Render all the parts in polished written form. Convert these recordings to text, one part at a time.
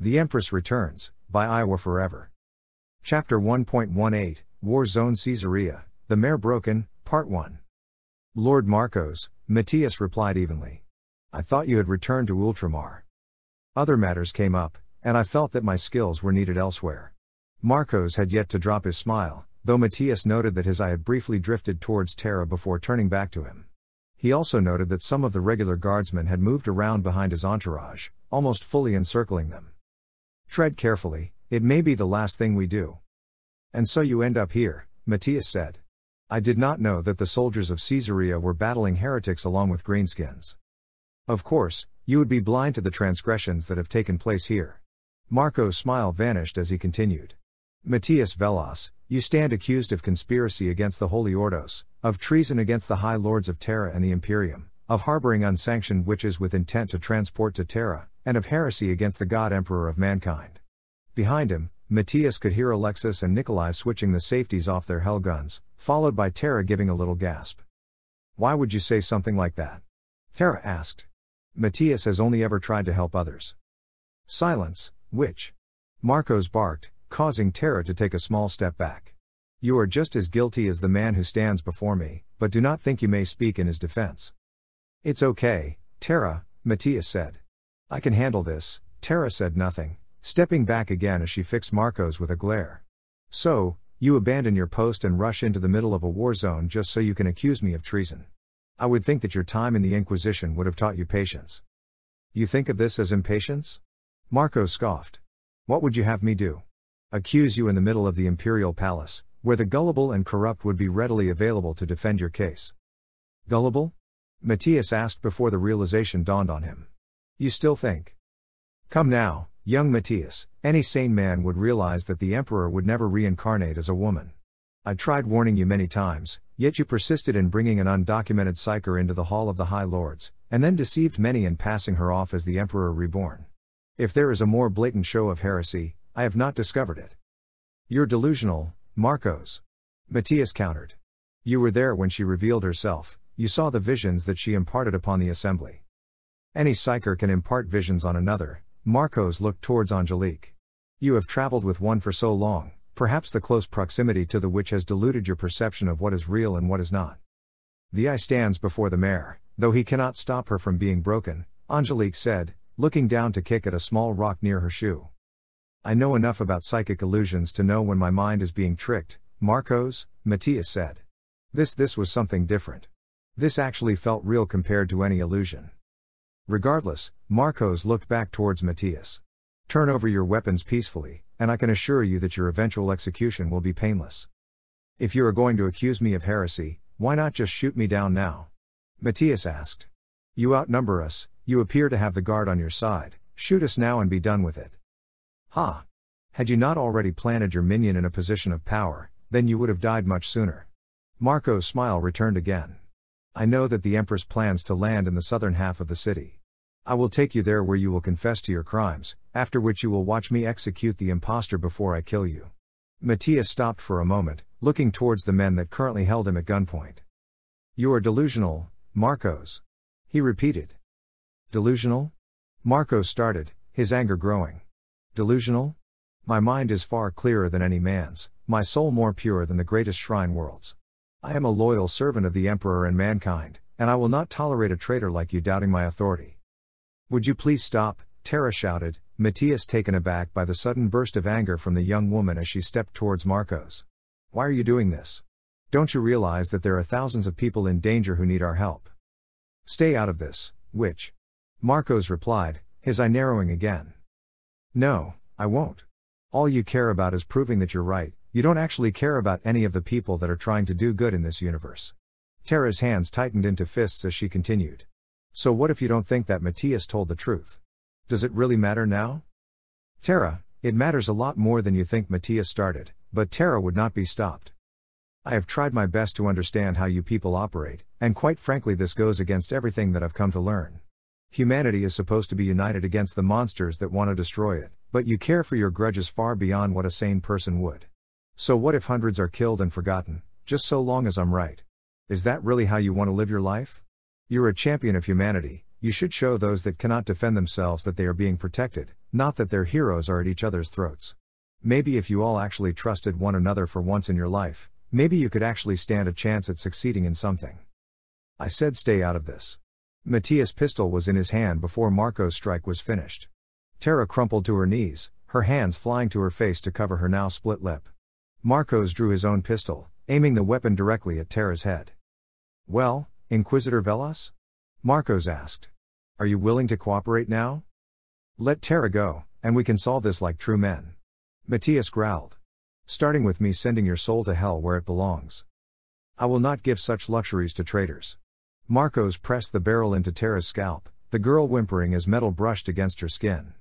The Empress Returns, by Iowa Forever. Chapter 1.18, War Zone Caesarea, The Mare Broken, Part 1. Lord Marcos, Matthias replied evenly. I thought you had returned to Ultramar. Other matters came up, and I felt that my skills were needed elsewhere. Marcos had yet to drop his smile, though Matthias noted that his eye had briefly drifted towards Terra before turning back to him. He also noted that some of the regular guardsmen had moved around behind his entourage, almost fully encircling them. Tread carefully, it may be the last thing we do. And so you end up here, Matthias said. I did not know that the soldiers of Caesarea were battling heretics along with greenskins. Of course, you would be blind to the transgressions that have taken place here. Marco's smile vanished as he continued. Matthias Velas, you stand accused of conspiracy against the Holy Ordos, of treason against the High Lords of Terra and the Imperium, of harboring unsanctioned witches with intent to transport to Terra, and of heresy against the God Emperor of mankind. Behind him, Matthias could hear Alexis and Nikolai switching the safeties off their hell guns, followed by Terra giving a little gasp. Why would you say something like that? Terra asked. Matthias has only ever tried to help others. Silence, witch. Marcos barked, causing Terra to take a small step back. You are just as guilty as the man who stands before me, but do not think you may speak in his defense. It's okay, Terra, Matthias said. I can handle this. Terra said nothing, stepping back again as she fixed Marcos with a glare. So, you abandon your post and rush into the middle of a war zone just so you can accuse me of treason. I would think that your time in the Inquisition would have taught you patience. You think of this as impatience? Marcos scoffed. What would you have me do? Accuse you in the middle of the Imperial Palace, where the gullible and corrupt would be readily available to defend your case. Gullible? Matthias asked before the realization dawned on him. You still think? Come now, young Matthias, any sane man would realize that the Emperor would never reincarnate as a woman. I tried warning you many times, yet you persisted in bringing an undocumented psyker into the Hall of the High Lords, and then deceived many in passing her off as the Emperor reborn. If there is a more blatant show of heresy, I have not discovered it. You're delusional, Marcos. Matthias countered. You were there when she revealed herself, you saw the visions that she imparted upon the assembly. Any psyker can impart visions on another. Marcos looked towards Angelique. You have traveled with one for so long, perhaps the close proximity to the witch has diluted your perception of what is real and what is not. The eye stands before the mare, though he cannot stop her from being broken, Angelique said, looking down to kick at a small rock near her shoe. I know enough about psychic illusions to know when my mind is being tricked, Marcos, Matthias said. This was something different. This actually felt real compared to any illusion. Regardless, Marcos looked back towards Matthias. Turn over your weapons peacefully, and I can assure you that your eventual execution will be painless. If you are going to accuse me of heresy, why not just shoot me down now? Matthias asked. You outnumber us, you appear to have the guard on your side, shoot us now and be done with it. Ha! Had you not already planted your minion in a position of power, then you would have died much sooner. Marco's smile returned again. I know that the Empress plans to land in the southern half of the city. I will take you there where you will confess to your crimes, after which you will watch me execute the impostor before I kill you. Matthias stopped for a moment, looking towards the men that currently held him at gunpoint. You are delusional, Marcos. He repeated. Delusional? Marcos started, his anger growing. Delusional? My mind is far clearer than any man's, my soul more pure than the greatest shrine world's. I am a loyal servant of the Emperor and mankind, and I will not tolerate a traitor like you doubting my authority. Would you please stop? Terra shouted, Matthias taken aback by the sudden burst of anger from the young woman as she stepped towards Marcos. Why are you doing this? Don't you realize that there are thousands of people in danger who need our help? Stay out of this, witch. Marcos replied, his eye narrowing again. No, I won't. All you care about is proving that you're right. You don't actually care about any of the people that are trying to do good in this universe. Terra's hands tightened into fists as she continued. So what if you don't think that Matthias told the truth? Does it really matter now? Terra, it matters a lot more than you think. Matthias started, but Terra would not be stopped. I have tried my best to understand how you people operate, and quite frankly this goes against everything that I've come to learn. Humanity is supposed to be united against the monsters that want to destroy it, but you care for your grudges far beyond what a sane person would. So what if hundreds are killed and forgotten, just so long as I'm right? Is that really how you want to live your life? You're a champion of humanity, you should show those that cannot defend themselves that they are being protected, not that their heroes are at each other's throats. Maybe if you all actually trusted one another for once in your life, maybe you could actually stand a chance at succeeding in something. I said stay out of this. Matthias' pistol was in his hand before Marco's strike was finished. Tara crumpled to her knees, her hands flying to her face to cover her now split lip. Marcos drew his own pistol, aiming the weapon directly at Tara's head. Well, Inquisitor Velas? Marcos asked. Are you willing to cooperate now? Let Tara go, and we can solve this like true men. Matthias growled. Starting with me sending your soul to hell where it belongs. I will not give such luxuries to traitors. Marcos pressed the barrel into Tara's scalp, the girl whimpering as metal brushed against her skin.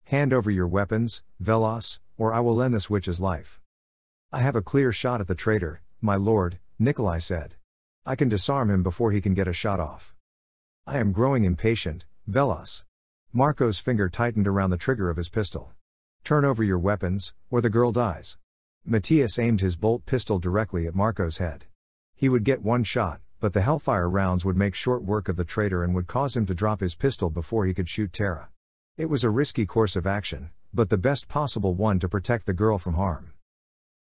Hand over your weapons, Velas, or I will end this witch's life. I have a clear shot at the traitor, my lord, Nikolai said. I can disarm him before he can get a shot off. I am growing impatient, Velas. Marco's finger tightened around the trigger of his pistol. Turn over your weapons, or the girl dies. Matthias aimed his bolt pistol directly at Marco's head. He would get one shot, but the Hellfire rounds would make short work of the traitor and would cause him to drop his pistol before he could shoot Tara. It was a risky course of action, but the best possible one to protect the girl from harm.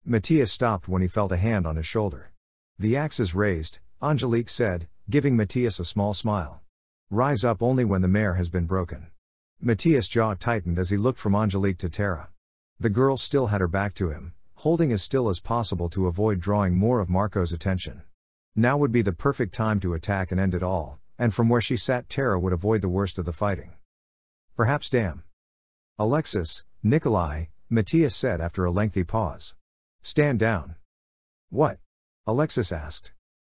Matthias stopped when he felt a hand on his shoulder. The axe is raised, Angelique said, giving Matthias a small smile. Rise up only when the mare has been broken. Matthias' jaw tightened as he looked from Angelique to Tara. The girl still had her back to him, holding as still as possible to avoid drawing more of Marco's attention. Now would be the perfect time to attack and end it all, and from where she sat Tara would avoid the worst of the fighting. Perhaps damn. Alexis, Nikolai, Matthias said after a lengthy pause. Stand down. What? Alexis asked.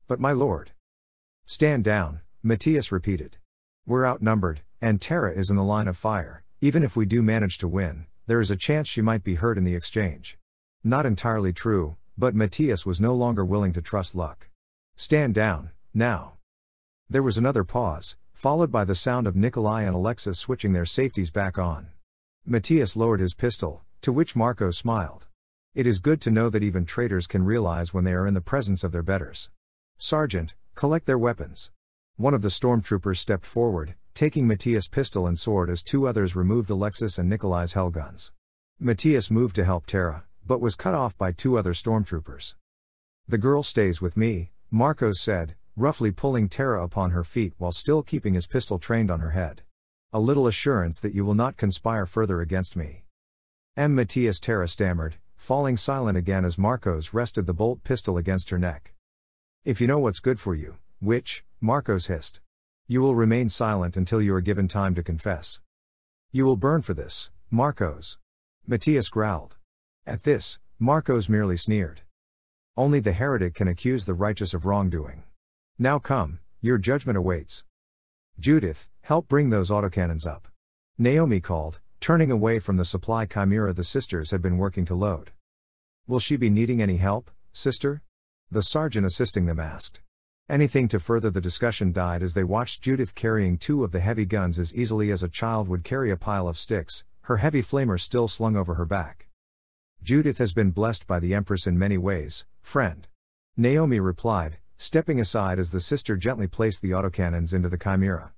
But my lord. Stand down, Matthias repeated. We're outnumbered, and Tara is in the line of fire. Even if we do manage to win, there is a chance she might be hurt in the exchange. Not entirely true, but Matthias was no longer willing to trust luck. Stand down, now. There was another pause, followed by the sound of Nikolai and Alexis switching their safeties back on. Matthias lowered his pistol, to which Marco smiled. It is good to know that even traitors can realize when they are in the presence of their betters. Sergeant, collect their weapons. One of the stormtroopers stepped forward, taking Matthias' pistol and sword as two others removed Alexis and Nikolai's hellguns. Matthias moved to help Tara, but was cut off by two other stormtroopers. The girl stays with me, Marcos said, roughly pulling Tara upon her feet while still keeping his pistol trained on her head. A little assurance that you will not conspire further against me. Matthias, Tara stammered, falling silent again as Marcos rested the bolt pistol against her neck. If you know what's good for you, which, Marcos hissed. You will remain silent until you are given time to confess. You will burn for this, Marcos. Matthias growled. At this, Marcos merely sneered. Only the heretic can accuse the righteous of wrongdoing. Now come, your judgment awaits. Judith, help bring those autocannons up. Naomi called, turning away from the supply chimera the sisters had been working to load. Will she be needing any help, sister? The sergeant assisting them asked. Anything to further the discussion died as they watched Judith carrying two of the heavy guns as easily as a child would carry a pile of sticks, her heavy flamer still slung over her back. Judith has been blessed by the Empress in many ways, friend. Naomi replied, stepping aside as the sister gently placed the autocannons into the chimera.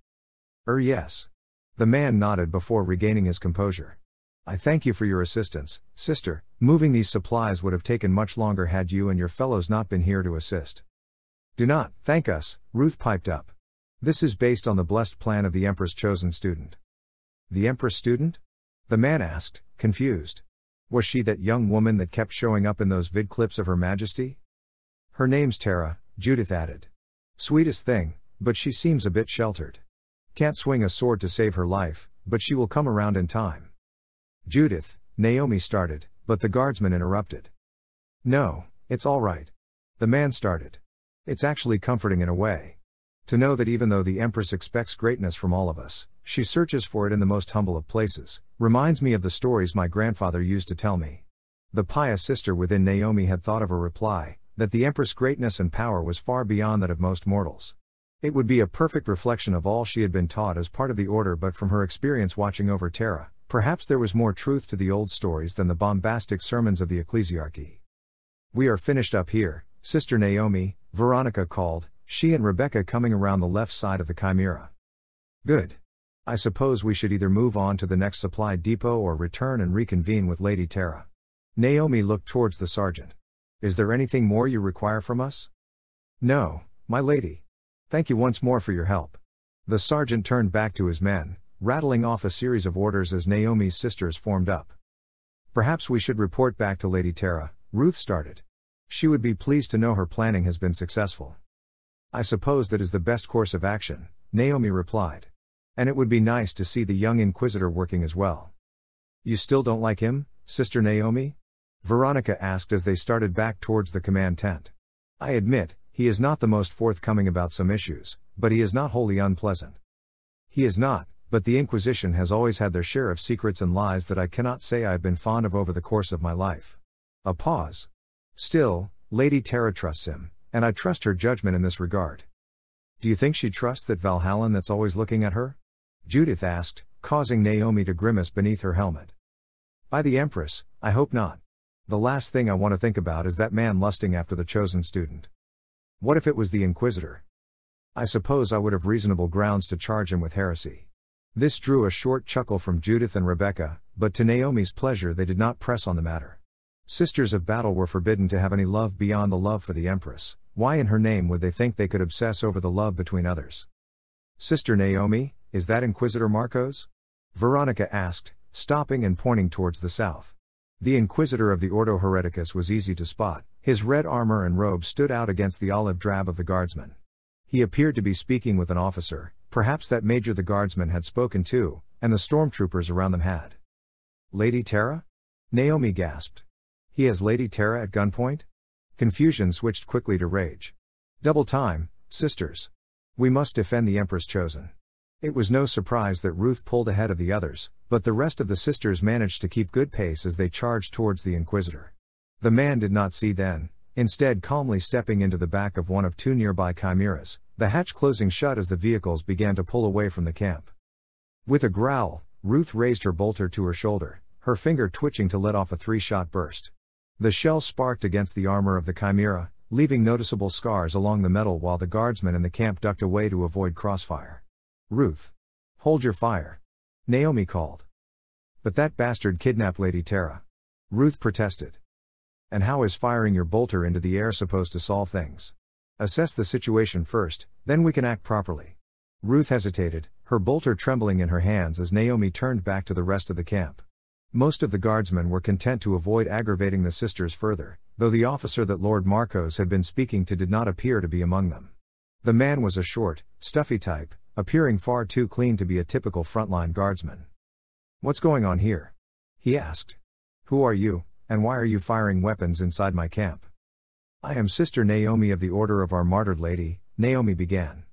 Yes. The man nodded before regaining his composure. I thank you for your assistance, sister. Moving these supplies would have taken much longer had you and your fellows not been here to assist. Do not thank us, Ruth piped up. This is based on the blessed plan of the Empress' chosen student. The Empress student? The man asked, confused. Was she that young woman that kept showing up in those vid clips of Her Majesty? Her name's Tara, Judith added. Sweetest thing, but she seems a bit sheltered. Can't swing a sword to save her life, but she will come around in time. Judith, Naomi started, but the guardsman interrupted. No, it's all right. The man started. It's actually comforting in a way. To know that even though the Empress expects greatness from all of us, she searches for it in the most humble of places, reminds me of the stories my grandfather used to tell me. The pious sister within Naomi had thought of a reply, that the Empress' greatness and power was far beyond that of most mortals. It would be a perfect reflection of all she had been taught as part of the order, but from her experience watching over Tara, perhaps there was more truth to the old stories than the bombastic sermons of the ecclesiarchy. We are finished up here, Sister Naomi, Veronica called, she and Rebecca coming around the left side of the chimera. Good. I suppose we should either move on to the next supply depot or return and reconvene with Lady Tara. Naomi looked towards the sergeant. Is there anything more you require from us? No, my lady. Thank you once more for your help. The sergeant turned back to his men, rattling off a series of orders as Naomi's sisters formed up. Perhaps we should report back to Lady Tara, Ruth started. She would be pleased to know her planning has been successful. I suppose that is the best course of action, Naomi replied. And it would be nice to see the young Inquisitor working as well. You still don't like him, Sister Naomi? Veronica asked as they started back towards the command tent. I admit, he is not the most forthcoming about some issues, but he is not wholly unpleasant. He is not, but the Inquisition has always had their share of secrets and lies that I cannot say I have been fond of over the course of my life. A pause. Still, Lady Tara trusts him, and I trust her judgment in this regard. Do you think she trusts that Valhallan that's always looking at her? Judith asked, causing Naomi to grimace beneath her helmet. By the Empress, I hope not. The last thing I want to think about is that man lusting after the chosen student. What if it was the Inquisitor? I suppose I would have reasonable grounds to charge him with heresy. This drew a short chuckle from Judith and Rebecca, but to Naomi's pleasure they did not press on the matter. Sisters of battle were forbidden to have any love beyond the love for the Empress. Why in her name would they think they could obsess over the love between others? Sister Naomi, is that Inquisitor Marcos? Veronica asked, stopping and pointing towards the south. The Inquisitor of the Ordo Hereticus was easy to spot. His red armor and robe stood out against the olive drab of the guardsmen. He appeared to be speaking with an officer, perhaps that major the guardsmen had spoken to, and the stormtroopers around them had. Lady Tara? Naomi gasped. He has Lady Tara at gunpoint? Confusion switched quickly to rage. Double time, sisters. We must defend the Empress chosen. It was no surprise that Ruth pulled ahead of the others, but the rest of the sisters managed to keep good pace as they charged towards the Inquisitor. The man did not see then, instead calmly stepping into the back of one of two nearby chimeras, the hatch closing shut as the vehicles began to pull away from the camp. With a growl, Ruth raised her bolter to her shoulder, her finger twitching to let off a 3-shot burst. The shell sparked against the armor of the chimera, leaving noticeable scars along the metal while the guardsmen in the camp ducked away to avoid crossfire. Ruth. Hold your fire. Naomi called. But that bastard kidnapped Lady Tara. Ruth protested. And how is firing your bolter into the air supposed to solve things? Assess the situation first, then we can act properly. Ruth hesitated, her bolter trembling in her hands as Naomi turned back to the rest of the camp. Most of the guardsmen were content to avoid aggravating the sisters further, though the officer that Lord Marcos had been speaking to did not appear to be among them. The man was a short, stuffy type, appearing far too clean to be a typical frontline guardsman. What's going on here? He asked. Who are you, and why are you firing weapons inside my camp? I am Sister Naomi of the Order of Our Martyred Lady, Naomi began.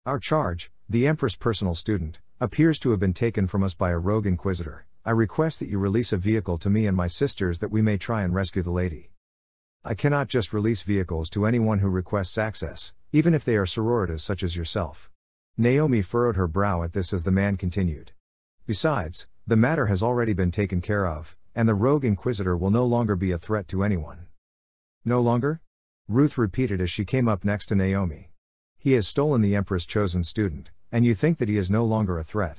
Our charge, the Empress' personal student, appears to have been taken from us by a rogue Inquisitor. I request that you release a vehicle to me and my sisters that we may try and rescue the lady. I cannot just release vehicles to anyone who requests access, even if they are sororitas such as yourself. Naomi furrowed her brow at this as the man continued. Besides, the matter has already been taken care of, and the rogue Inquisitor will no longer be a threat to anyone. No longer? Ruth repeated as she came up next to Naomi. He has stolen the Empress' chosen student, and you think that he is no longer a threat?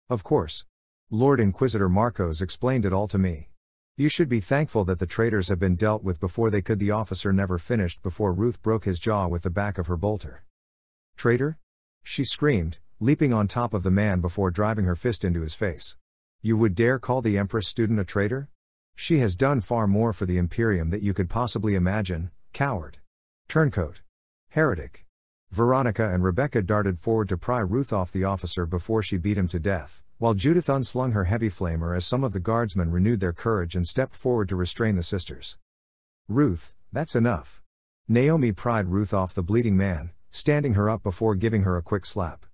Of course. Lord Inquisitor Marcos explained it all to me. You should be thankful that the traitors have been dealt with before they could. The officer never finished before Ruth broke his jaw with the back of her bolter. Traitor? She screamed, leaping on top of the man before driving her fist into his face. You would dare call the Empress student a traitor? She has done far more for the Imperium that you could possibly imagine, coward. Turncoat. Heretic. Veronica and Rebecca darted forward to pry Ruth off the officer before she beat him to death, while Judith unslung her heavy flamer as some of the guardsmen renewed their courage and stepped forward to restrain the sisters. Ruth, that's enough. Naomi pried Ruth off the bleeding man, standing her up before giving her a quick slap.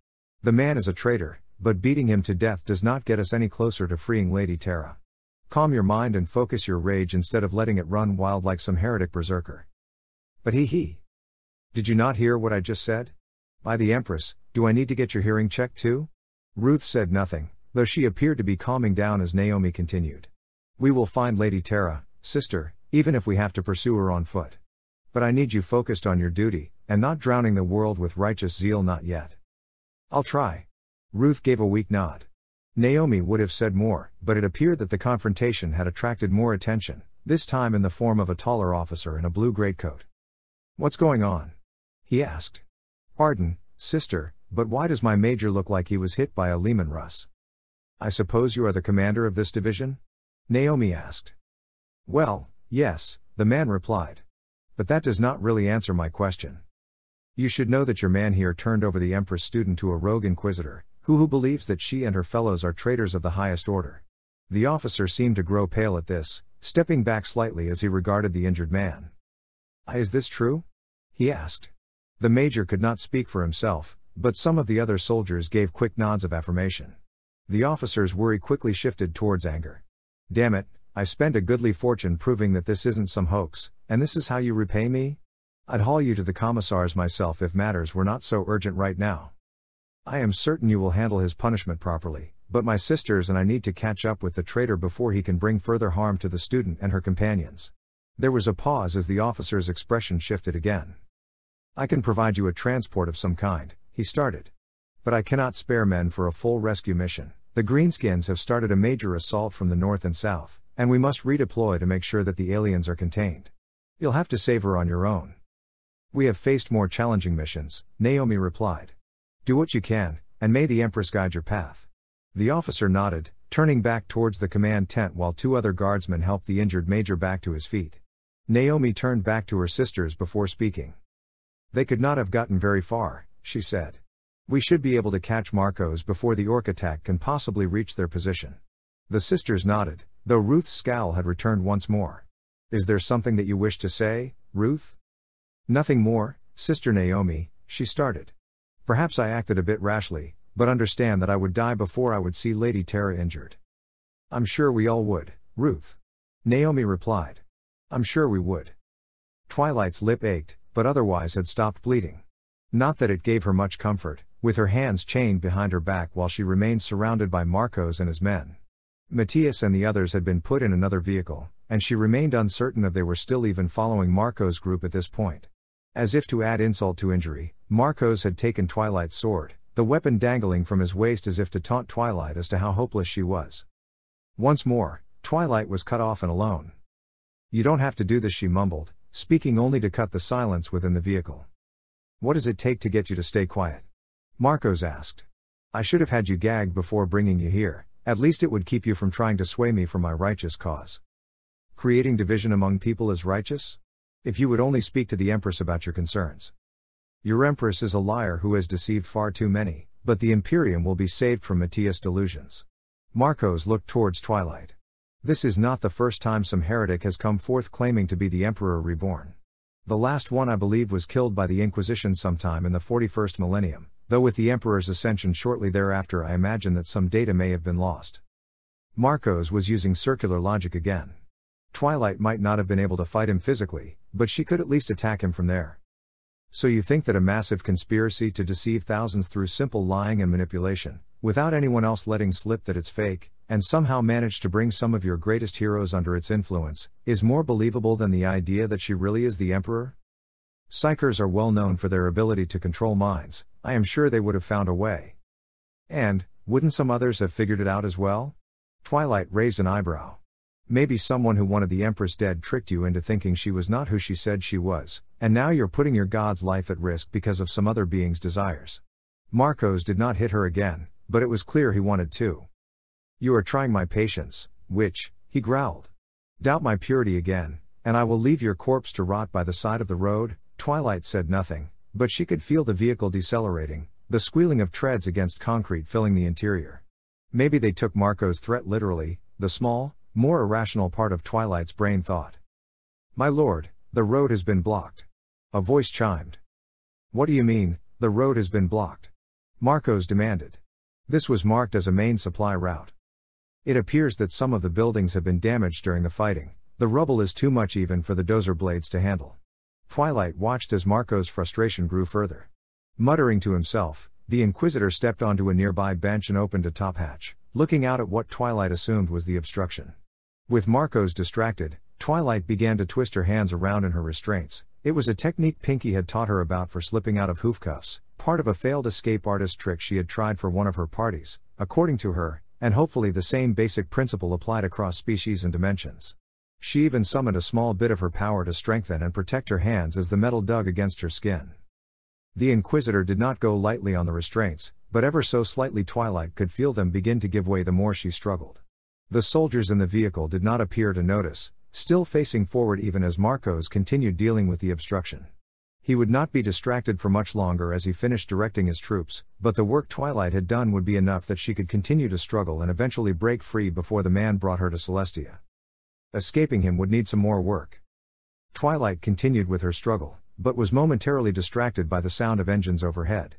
The man is a traitor, but beating him to death does not get us any closer to freeing Lady Tara. Calm your mind and focus your rage instead of letting it run wild like some heretic berserker. But he. Did you not hear what I just said? By the Empress, do I need to get your hearing checked too? Ruth said nothing, though she appeared to be calming down as Naomi continued. We will find Lady Tara, sister, even if we have to pursue her on foot. But I need you focused on your duty, and not drowning the world with righteous zeal not yet. I'll try. Ruth gave a weak nod. Naomi would have said more, but it appeared that the confrontation had attracted more attention, this time in the form of a taller officer in a blue greatcoat. "What's going on?" he asked. "Pardon, sister, but why does my major look like he was hit by a Lehman Russ?" "I suppose you are the commander of this division?" Naomi asked. "Well, yes," the man replied. "But that does not really answer my question. You should know that your man here turned over the Empress student to a rogue inquisitor, who believes that she and her fellows are traitors of the highest order." The officer seemed to grow pale at this, stepping back slightly as he regarded the injured man. "Is this true?" he asked. The major could not speak for himself, but some of the other soldiers gave quick nods of affirmation. The officer's worry quickly shifted towards anger. "Damn it, I spent a goodly fortune proving that this isn't some hoax, and this is how you repay me? I'd haul you to the commissars myself if matters were not so urgent right now. I am certain you will handle his punishment properly, but my sisters and I need to catch up with the traitor before he can bring further harm to the student and her companions." There was a pause as the officer's expression shifted again. "I can provide you a transport of some kind," he started. "But I cannot spare men for a full rescue mission. The Greenskins have started a major assault from the north and south, and we must redeploy to make sure that the aliens are contained. You'll have to save her on your own." "We have faced more challenging missions," Naomi replied. "Do what you can, and may the Empress guide your path." The officer nodded, turning back towards the command tent while two other guardsmen helped the injured major back to his feet. Naomi turned back to her sisters before speaking. "They could not have gotten very far," she said. "We should be able to catch Marcos before the orc attack can possibly reach their position." The sisters nodded, though Ruth's scowl had returned once more. "Is there something that you wish to say, Ruth?" "Nothing more, Sister Naomi," she started. "Perhaps I acted a bit rashly, but understand that I would die before I would see Lady Tara injured." "I'm sure we all would, Ruth," Naomi replied. "I'm sure we would." Twilight's lip ached, but otherwise had stopped bleeding. Not that it gave her much comfort, with her hands chained behind her back while she remained surrounded by Marcos and his men. Matthias and the others had been put in another vehicle, and she remained uncertain if they were still even following Marcos' group at this point. As if to add insult to injury, Marcos had taken Twilight's sword, the weapon dangling from his waist as if to taunt Twilight as to how hopeless she was. Once more, Twilight was cut off and alone. "You don't have to do this," she mumbled, speaking only to cut the silence within the vehicle. "What does it take to get you to stay quiet?" Marcos asked. "I should have had you gagged before bringing you here, at least it would keep you from trying to sway me from my righteous cause." "Creating division among people is righteous? If you would only speak to the Empress about your concerns." "Your Empress is a liar who has deceived far too many, but the Imperium will be saved from Matthias' delusions." Marcos looked towards Twilight. "This is not the first time some heretic has come forth claiming to be the Emperor reborn. The last one I believe was killed by the Inquisition sometime in the 41st millennium, though with the Emperor's ascension shortly thereafter I imagine that some data may have been lost." Marcos was using circular logic again. Twilight might not have been able to fight him physically, but she could at least attack him from there. "So you think that a massive conspiracy to deceive thousands through simple lying and manipulation, without anyone else letting slip that it's fake, and somehow manage to bring some of your greatest heroes under its influence, is more believable than the idea that she really is the Emperor? Psychers are well known for their ability to control minds. I am sure they would have found a way. And, wouldn't some others have figured it out as well?" Twilight raised an eyebrow. "Maybe someone who wanted the Empress dead tricked you into thinking she was not who she said she was, and now you're putting your god's life at risk because of some other being's desires." Marcos did not hit her again, but it was clear he wanted to. "You are trying my patience, witch," he growled. "Doubt my purity again, and I will leave your corpse to rot by the side of the road." Twilight said nothing, but she could feel the vehicle decelerating, the squealing of treads against concrete filling the interior. Maybe they took Marco's threat literally, the small, more irrational part of Twilight's brain thought. "My lord, the road has been blocked." A voice chimed. "What do you mean, the road has been blocked?" Marcos demanded. This was marked as a main supply route. "It appears that some of the buildings have been damaged during the fighting. The rubble is too much even for the dozer blades to handle." Twilight watched as Marco's frustration grew further. Muttering to himself, the Inquisitor stepped onto a nearby bench and opened a top hatch, looking out at what Twilight assumed was the obstruction. With Marcos distracted, Twilight began to twist her hands around in her restraints. It was a technique Pinky had taught her about for slipping out of hoofcuffs, part of a failed escape artist trick she had tried for one of her parties, according to her, and hopefully the same basic principle applied across species and dimensions. She even summoned a small bit of her power to strengthen and protect her hands as the metal dug against her skin. The Inquisitor did not go lightly on the restraints, but ever so slightly Twilight could feel them begin to give way the more she struggled. The soldiers in the vehicle did not appear to notice, still facing forward even as Marcos continued dealing with the obstruction. He would not be distracted for much longer as he finished directing his troops, but the work Twilight had done would be enough that she could continue to struggle and eventually break free before the man brought her to Celestia. Escaping him would need some more work. Twilight continued with her struggle, but was momentarily distracted by the sound of engines overhead.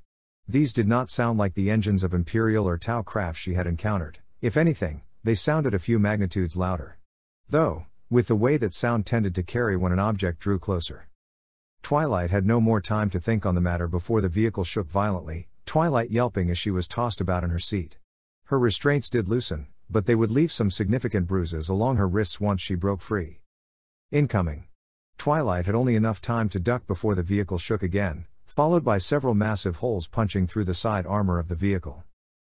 These did not sound like the engines of Imperial or Tau craft she had encountered. If anything, they sounded a few magnitudes louder. Though, with the way that sound tended to carry when an object drew closer. Twilight had no more time to think on the matter before the vehicle shook violently, Twilight yelping as she was tossed about in her seat. Her restraints did loosen, but they would leave some significant bruises along her wrists once she broke free. Incoming. Twilight had only enough time to duck before the vehicle shook again, followed by several massive holes punching through the side armor of the vehicle.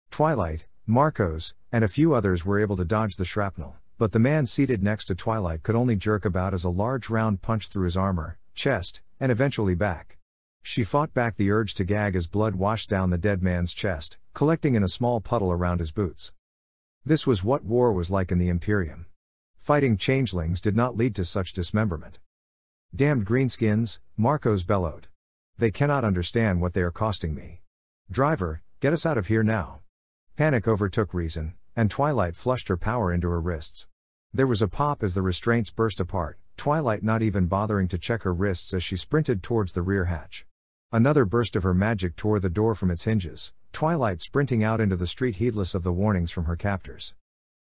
Twilight, Marcos, and a few others were able to dodge the shrapnel, but the man seated next to Twilight could only jerk about as a large round punched through his armor, chest, and eventually back. She fought back the urge to gag as blood washed down the dead man's chest, collecting in a small puddle around his boots. This was what war was like in the Imperium. Fighting changelings did not lead to such dismemberment. Damned greenskins, Marcos bellowed. They cannot understand what they are costing me. Driver, get us out of here now. Panic overtook reason, and Twilight flushed her power into her wrists. There was a pop as the restraints burst apart, Twilight not even bothering to check her wrists as she sprinted towards the rear hatch. Another burst of her magic tore the door from its hinges, Twilight sprinting out into the street heedless of the warnings from her captors.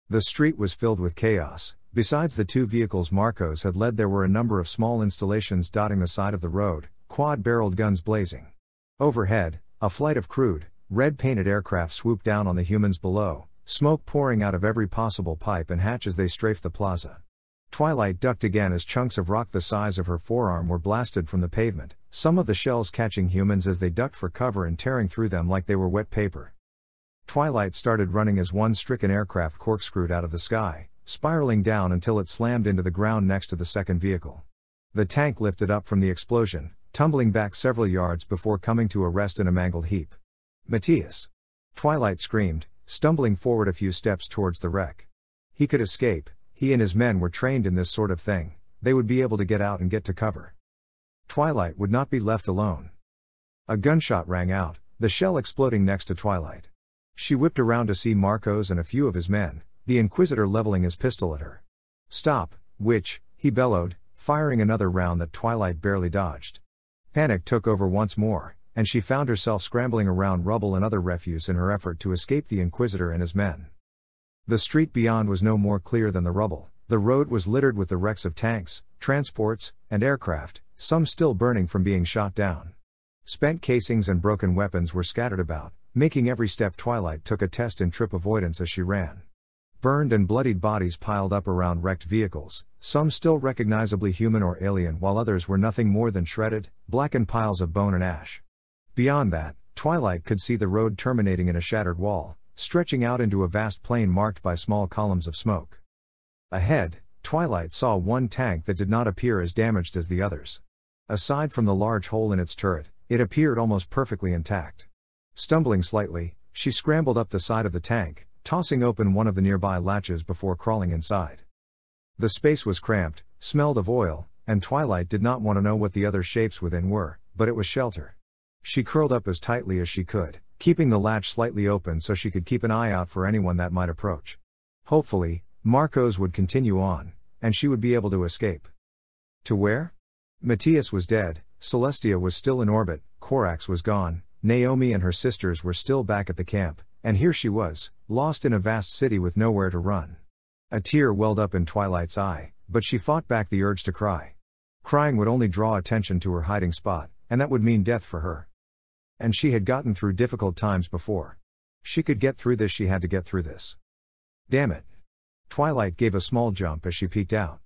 The street was filled with chaos. Besides the two vehicles Marcos had led, there were a number of small installations dotting the side of the road, quad-barreled guns blazing. Overhead, a flight of crude, red-painted aircraft swooped down on the humans below, smoke pouring out of every possible pipe and hatch as they strafed the plaza. Twilight ducked again as chunks of rock the size of her forearm were blasted from the pavement, some of the shells catching humans as they ducked for cover and tearing through them like they were wet paper. Twilight started running as one stricken aircraft corkscrewed out of the sky, spiraling down until it slammed into the ground next to the second vehicle. The tank lifted up from the explosion, tumbling back several yards before coming to a rest in a mangled heap. Matthias! Twilight screamed, stumbling forward a few steps towards the wreck. He could escape, he and his men were trained in this sort of thing, they would be able to get out and get to cover. Twilight would not be left alone. A gunshot rang out, the shell exploding next to Twilight. She whipped around to see Marcos and a few of his men, the Inquisitor leveling his pistol at her. Stop, witch, he bellowed, firing another round that Twilight barely dodged. Panic took over once more, and she found herself scrambling around rubble and other refuse in her effort to escape the Inquisitor and his men. The street beyond was no more clear than the rubble. The road was littered with the wrecks of tanks, transports, and aircraft, some still burning from being shot down. Spent casings and broken weapons were scattered about, making every step Twilight took a test in trip avoidance as she ran. Burned and bloodied bodies piled up around wrecked vehicles, some still recognizably human or alien while others were nothing more than shredded, blackened piles of bone and ash. Beyond that, Twilight could see the road terminating in a shattered wall, stretching out into a vast plain marked by small columns of smoke. Ahead, Twilight saw one tank that did not appear as damaged as the others. Aside from the large hole in its turret, it appeared almost perfectly intact. Stumbling slightly, she scrambled up the side of the tank, tossing open one of the nearby latches before crawling inside. The space was cramped, smelled of oil, and Twilight did not want to know what the other shapes within were, but it was shelter. She curled up as tightly as she could, keeping the latch slightly open so she could keep an eye out for anyone that might approach. Hopefully, Marcos would continue on, and she would be able to escape. To where? Matthias was dead, Celestia was still in orbit, Corax was gone, Naomi and her sisters were still back at the camp, and here she was, lost in a vast city with nowhere to run. A tear welled up in Twilight's eye, but she fought back the urge to cry. Crying would only draw attention to her hiding spot, and that would mean death for her. And she had gotten through difficult times before. She could get through this, she had to get through this. Damn it. Twilight gave a small jump as she peeked out.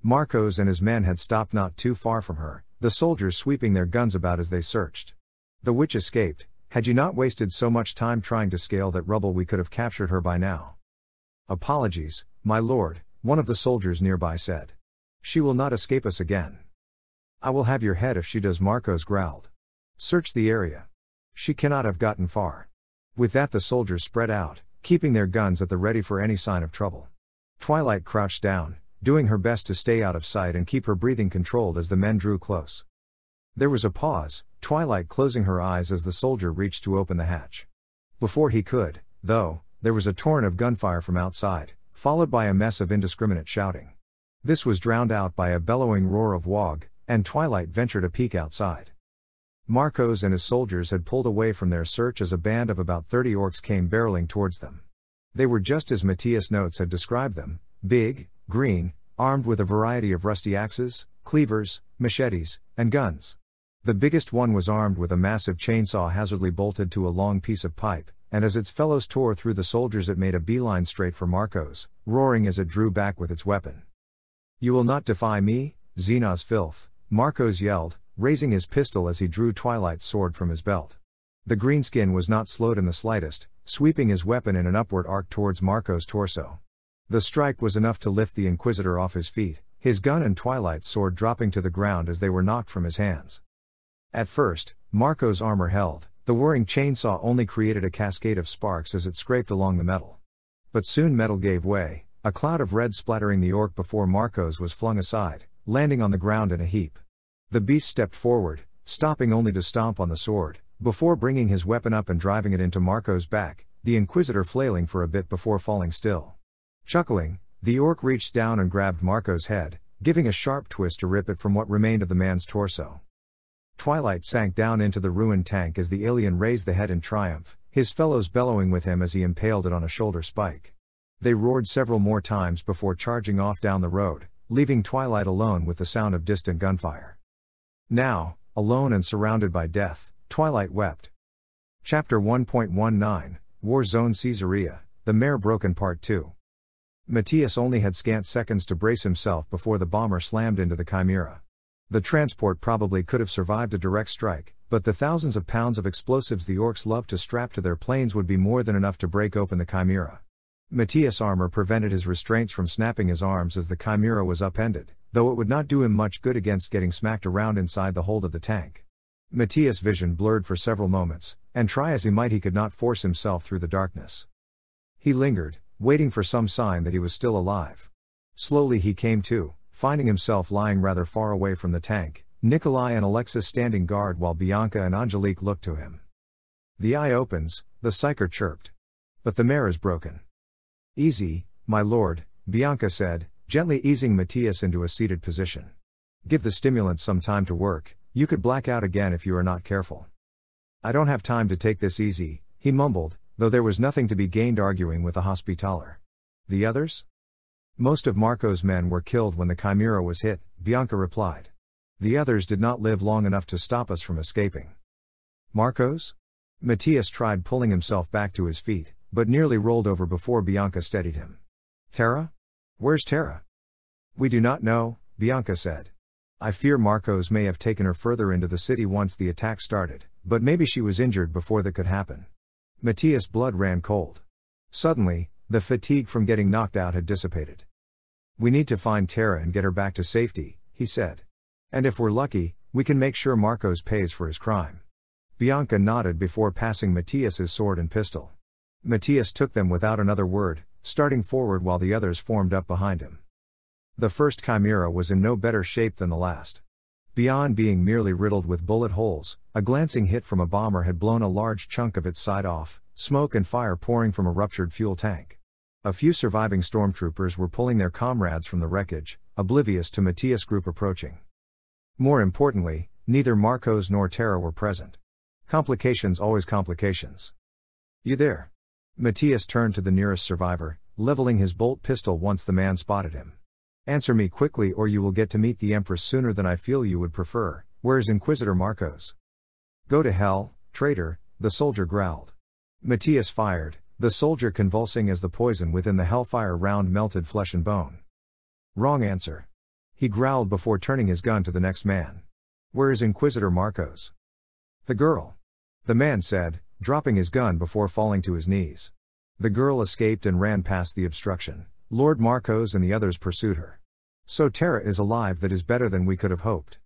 Marcos and his men had stopped not too far from her, the soldiers sweeping their guns about as they searched. The witch escaped. Had you not wasted so much time trying to scale that rubble, we could have captured her by now. Apologies, my lord, one of the soldiers nearby said. She will not escape us again. I will have your head if she does, Marcos growled. Search the area. She cannot have gotten far. With that the soldiers spread out, keeping their guns at the ready for any sign of trouble. Twilight crouched down, doing her best to stay out of sight and keep her breathing controlled as the men drew close. There was a pause, Twilight closing her eyes as the soldier reached to open the hatch. Before he could, though, there was a torrent of gunfire from outside, followed by a mess of indiscriminate shouting. This was drowned out by a bellowing roar of Wog, and Twilight ventured a peek outside. Marcos and his soldiers had pulled away from their search as a band of about 30 orcs came barreling towards them. They were just as Matthias Notes had described them, big, green, armed with a variety of rusty axes, cleavers, machetes, and guns. The biggest one was armed with a massive chainsaw hazardly bolted to a long piece of pipe, and as its fellows tore through the soldiers it made a beeline straight for Marcos, roaring as it drew back with its weapon. You will not defy me, Xenos filth, Marcos yelled, raising his pistol as he drew Twilight's sword from his belt. The greenskin was not slowed in the slightest, sweeping his weapon in an upward arc towards Marcos' torso. The strike was enough to lift the Inquisitor off his feet, his gun and Twilight's sword dropping to the ground as they were knocked from his hands. At first, Marcos' armor held, the whirring chainsaw only created a cascade of sparks as it scraped along the metal. But soon metal gave way, a cloud of red splattering the orc before Marcos was flung aside, landing on the ground in a heap. The beast stepped forward, stopping only to stomp on the sword, before bringing his weapon up and driving it into Marcos' back, the Inquisitor flailing for a bit before falling still. Chuckling, the orc reached down and grabbed Marcos' head, giving a sharp twist to rip it from what remained of the man's torso. Twilight sank down into the ruined tank as the alien raised the head in triumph, his fellows bellowing with him as he impaled it on a shoulder spike. They roared several more times before charging off down the road, leaving Twilight alone with the sound of distant gunfire. Now, alone and surrounded by death, Twilight wept. Chapter 1.19, War Zone Caesarea, The Mare Broken Part 2. Matthias only had scant seconds to brace himself before the bomber slammed into the Chimera. The transport probably could have survived a direct strike, but the thousands of pounds of explosives the orcs loved to strap to their planes would be more than enough to break open the Chimera. Matthias' armor prevented his restraints from snapping his arms as the Chimera was upended, though it would not do him much good against getting smacked around inside the hold of the tank. Matthias' vision blurred for several moments, and try as he might he could not force himself through the darkness. He lingered, waiting for some sign that he was still alive. Slowly he came to, finding himself lying rather far away from the tank, Nikolai and Alexis standing guard while Bianca and Angelique looked to him. The eye opens, the psyker chirped. But the mare is broken. Easy, my lord, Bianca said, gently easing Matthias into a seated position. Give the stimulant some time to work, you could black out again if you are not careful. I don't have time to take this easy, he mumbled, though there was nothing to be gained arguing with the Hospitaller. The others? Most of Marco's men were killed when the Chimera was hit, Bianca replied. The others did not live long enough to stop us from escaping. Marcos? Matthias tried pulling himself back to his feet, but nearly rolled over before Bianca steadied him. Terra? Where's Terra? We do not know, Bianca said. I fear Marcos may have taken her further into the city once the attack started, but maybe she was injured before that could happen. Matthias' blood ran cold. Suddenly, the fatigue from getting knocked out had dissipated. We need to find Terra and get her back to safety, he said. And if we're lucky, we can make sure Marcos pays for his crime. Bianca nodded before passing Matthias his sword and pistol. Matthias took them without another word, starting forward while the others formed up behind him. The first Chimera was in no better shape than the last. Beyond being merely riddled with bullet holes, a glancing hit from a bomber had blown a large chunk of its side off, smoke and fire pouring from a ruptured fuel tank. A few surviving stormtroopers were pulling their comrades from the wreckage, oblivious to Matthias' group approaching. More importantly, neither Marcos nor Terra were present. Complications always complications. You there? Matthias turned to the nearest survivor, leveling his bolt pistol once the man spotted him. Answer me quickly or you will get to meet the Empress sooner than I feel you would prefer. Where's Inquisitor Marcos? Go to hell, traitor, the soldier growled. Matthias fired, the soldier convulsing as the poison within the hellfire round melted flesh and bone. Wrong answer. He growled before turning his gun to the next man. Where is Inquisitor Marcos? The girl. the man said, dropping his gun before falling to his knees. The girl escaped and ran past the obstruction. Lord Marcos and the others pursued her. So Terra is alive. That is better than we could have hoped.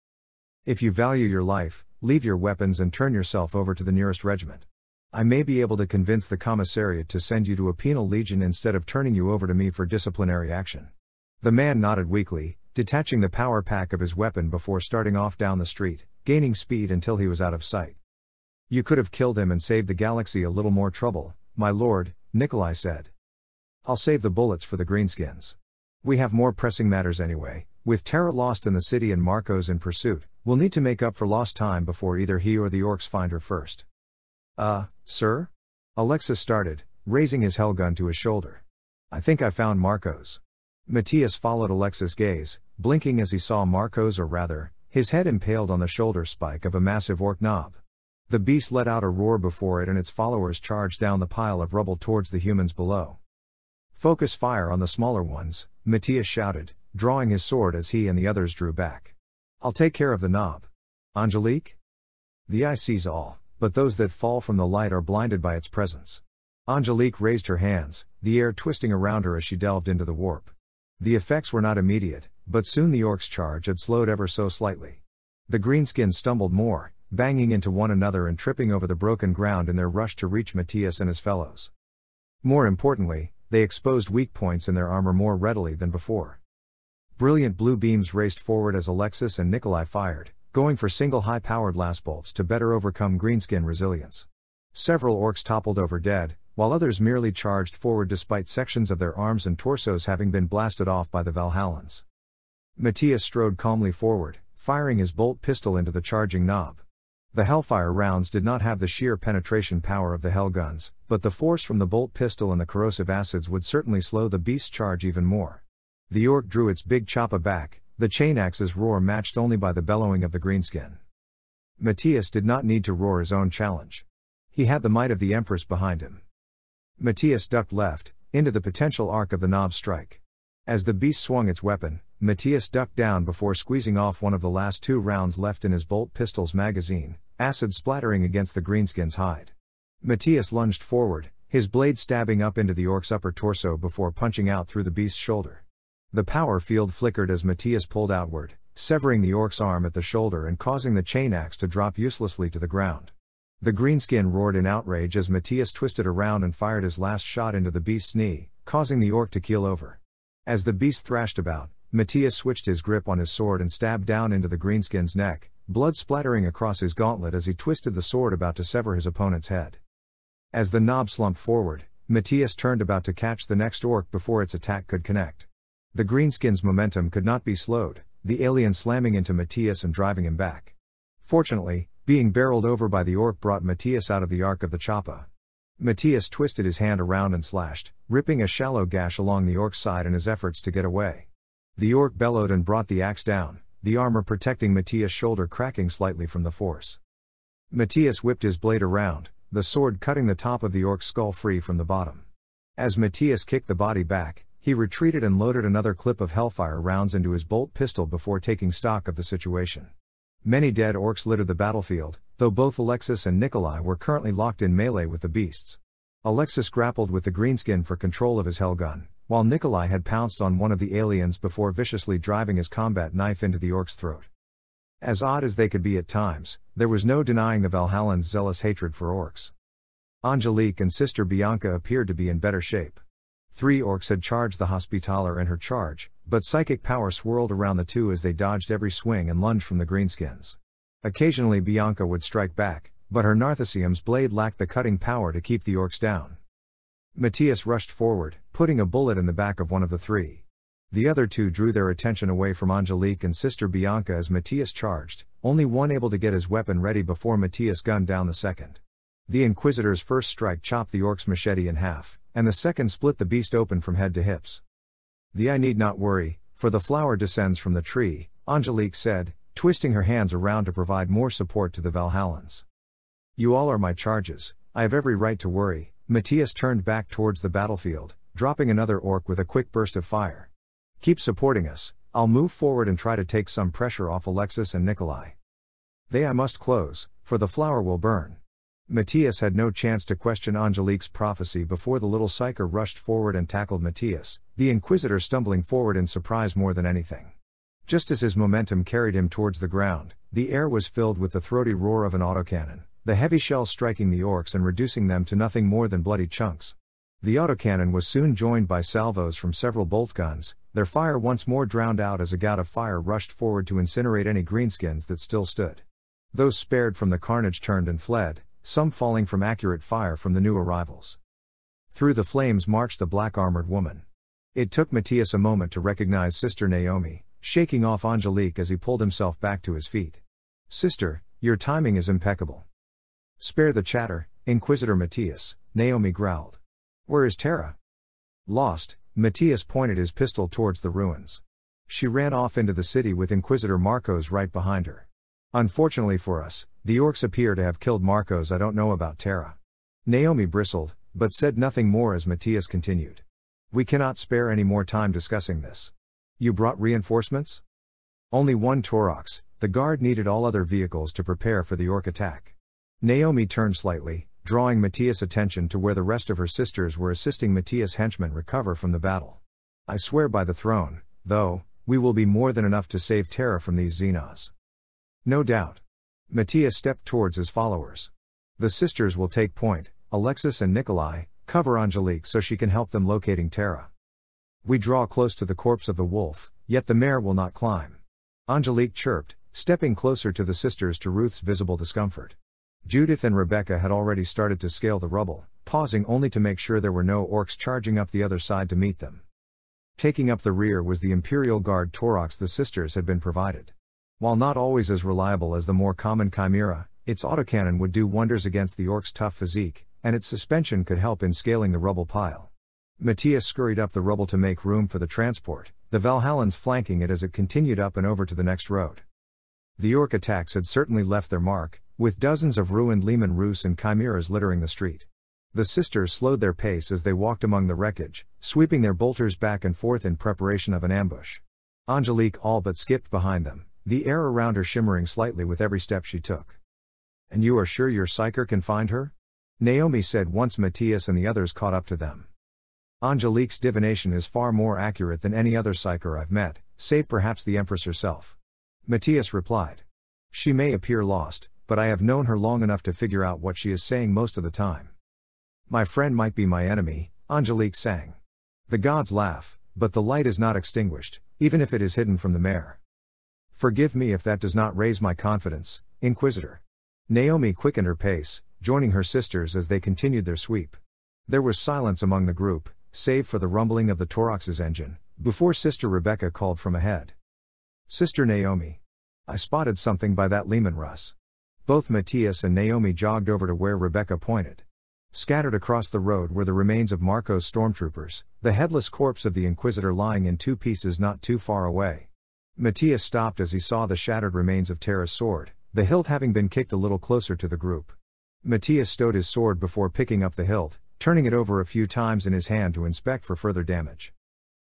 If you value your life, leave your weapons and turn yourself over to the nearest regiment. I may be able to convince the commissariat to send you to a penal legion instead of turning you over to me for disciplinary action. The man nodded weakly, detaching the power pack of his weapon before starting off down the street, gaining speed until he was out of sight. You could have killed him and saved the galaxy a little more trouble, my lord, Nikolai said. I'll save the bullets for the greenskins. We have more pressing matters anyway. With Terra lost in the city and Marcos in pursuit, we'll need to make up for lost time before either he or the orcs find her first. Sir? Alexis started, raising his hellgun to his shoulder. I think I found Marcos. Matthias followed Alexis' gaze, blinking as he saw Marcos, or rather, his head impaled on the shoulder spike of a massive orc knob. The beast let out a roar before it and its followers charged down the pile of rubble towards the humans below. Focus fire on the smaller ones, Matthias shouted, drawing his sword as he and the others drew back. I'll take care of the knob. Angelique? The eye sees all, but those that fall from the light are blinded by its presence. Angelique raised her hands, the air twisting around her as she delved into the warp. The effects were not immediate, but soon the orc's charge had slowed ever so slightly. The greenskins stumbled more, banging into one another and tripping over the broken ground in their rush to reach Matthias and his fellows. More importantly, they exposed weak points in their armor more readily than before. Brilliant blue beams raced forward as Alexis and Nikolai fired, going for single high-powered last bolts to better overcome greenskin resilience. Several orcs toppled over dead, while others merely charged forward despite sections of their arms and torsos having been blasted off by the Valhallans. Matthias strode calmly forward, firing his bolt pistol into the charging knob. The Hellfire rounds did not have the sheer penetration power of the Hellguns, but the force from the bolt pistol and the corrosive acids would certainly slow the beast's charge even more. The orc drew its big choppa back, the chain axe's roar matched only by the bellowing of the greenskin. Matthias did not need to roar his own challenge. He had the might of the Empress behind him. Matthias ducked left, into the potential arc of the knob's strike. As the beast swung its weapon, Matthias ducked down before squeezing off one of the last 2 rounds left in his bolt pistol's magazine, acid splattering against the greenskin's hide. Matthias lunged forward, his blade stabbing up into the orc's upper torso before punching out through the beast's shoulder. The power field flickered as Matthias pulled outward, severing the orc's arm at the shoulder and causing the chain axe to drop uselessly to the ground. The greenskin roared in outrage as Matthias twisted around and fired his last shot into the beast's knee, causing the orc to keel over. As the beast thrashed about, Matthias switched his grip on his sword and stabbed down into the greenskin's neck, blood splattering across his gauntlet as he twisted the sword about to sever his opponent's head. As the knob slumped forward, Matthias turned about to catch the next orc before its attack could connect. The greenskin's momentum could not be slowed, the alien slamming into Matthias and driving him back. Fortunately, being barreled over by the orc brought Matthias out of the arc of the choppa. Matthias twisted his hand around and slashed, ripping a shallow gash along the orc's side in his efforts to get away. The orc bellowed and brought the axe down, the armor protecting Matthias' shoulder cracking slightly from the force. Matthias whipped his blade around, the sword cutting the top of the orc's skull free from the bottom. As Matthias kicked the body back, he retreated and loaded another clip of Hellfire rounds into his bolt pistol before taking stock of the situation. Many dead orcs littered the battlefield, though both Alexis and Nikolai were currently locked in melee with the beasts. Alexis grappled with the greenskin for control of his hellgun, while Nikolai had pounced on one of the aliens before viciously driving his combat knife into the orc's throat. As odd as they could be at times, there was no denying the Valhallans' zealous hatred for orcs. Angelique and Sister Bianca appeared to be in better shape. 3 orcs had charged the Hospitaller and her charge, but psychic power swirled around the two as they dodged every swing and lunge from the greenskins. Occasionally Bianca would strike back, but her Narthasium's blade lacked the cutting power to keep the orcs down. Matthias rushed forward, putting a bullet in the back of one of the 3. The other 2 drew their attention away from Angelique and Sister Bianca as Matthias charged, only one able to get his weapon ready before Matthias gunned down the second. The Inquisitor's first strike chopped the orc's machete in half, and the second split the beast open from head to hips. "The eye need not worry, for the flower descends from the tree," Angelique said, twisting her hands around to provide more support to the Valhallans. "You all are my charges, I have every right to worry." Matthias turned back towards the battlefield, dropping another orc with a quick burst of fire. "Keep supporting us, I'll move forward and try to take some pressure off Alexis and Nikolai. I must close, for the flower will burn." Matthias had no chance to question Angelique's prophecy before the little psyker rushed forward and tackled Matthias, the Inquisitor stumbling forward in surprise more than anything. Just as his momentum carried him towards the ground, the air was filled with the throaty roar of an autocannon, the heavy shells striking the orcs and reducing them to nothing more than bloody chunks. The autocannon was soon joined by salvos from several bolt guns, their fire once more drowned out as a gout of fire rushed forward to incinerate any greenskins that still stood. Those spared from the carnage turned and fled, some falling from accurate fire from the new arrivals. Through the flames marched a black-armored woman. It took Matthias a moment to recognize Sister Naomi, shaking off Angelique as he pulled himself back to his feet. "Sister, your timing is impeccable." "Spare the chatter, Inquisitor Matthias," Naomi growled. "Where is Terra?" "Lost." Matthias pointed his pistol towards the ruins. "She ran off into the city with Inquisitor Marcos right behind her. Unfortunately for us, the orcs appear to have killed Marcos. I don't know about Terra." Naomi bristled, but said nothing more as Matthias continued. "We cannot spare any more time discussing this. You brought reinforcements?" "Only one Taurox, the guard needed all other vehicles to prepare for the orc attack." Naomi turned slightly, drawing Matthias' attention to where the rest of her sisters were assisting Matthias' henchmen recover from the battle. "I swear by the throne, though, we will be more than enough to save Terra from these Xenos." "No doubt." Matthias stepped towards his followers. "The sisters will take point, Alexis and Nikolai, cover Angelique so she can help them locating Terra. We draw close to the corpse of the wolf, yet the mare will not climb." Angelique chirped, stepping closer to the sisters to Ruth's visible discomfort. Judith and Rebecca had already started to scale the rubble, pausing only to make sure there were no orcs charging up the other side to meet them. Taking up the rear was the Imperial Guard Taurox the sisters had been provided. While not always as reliable as the more common Chimera, its autocannon would do wonders against the orc's tough physique, and its suspension could help in scaling the rubble pile. Matthias scurried up the rubble to make room for the transport, the Valhallans flanking it as it continued up and over to the next road. The orc attacks had certainly left their mark, with dozens of ruined Leman Rus and chimeras littering the street. The sisters slowed their pace as they walked among the wreckage, sweeping their bolters back and forth in preparation of an ambush. Angelique all but skipped behind them, the air around her shimmering slightly with every step she took. "And you are sure your psyker can find her?" Naomi said once Matthias and the others caught up to them. "Angelique's divination is far more accurate than any other psyker I've met, save perhaps the Empress herself." Matthias replied. "She may appear lost, but I have known her long enough to figure out what she is saying most of the time." "My friend might be my enemy," Angelique sang. "The gods laugh, but the light is not extinguished, even if it is hidden from the mare. Forgive me if that does not raise my confidence, Inquisitor." Naomi quickened her pace, joining her sisters as they continued their sweep. There was silence among the group, save for the rumbling of the Taurox's engine, before Sister Rebecca called from ahead. "Sister Naomi. I spotted something by that Leman Rus." Both Matthias and Naomi jogged over to where Rebecca pointed. Scattered across the road were the remains of Marco's stormtroopers, the headless corpse of the Inquisitor lying in two pieces not too far away. Matthias stopped as he saw the shattered remains of Terra's sword, the hilt having been kicked a little closer to the group. Matthias stowed his sword before picking up the hilt, turning it over a few times in his hand to inspect for further damage.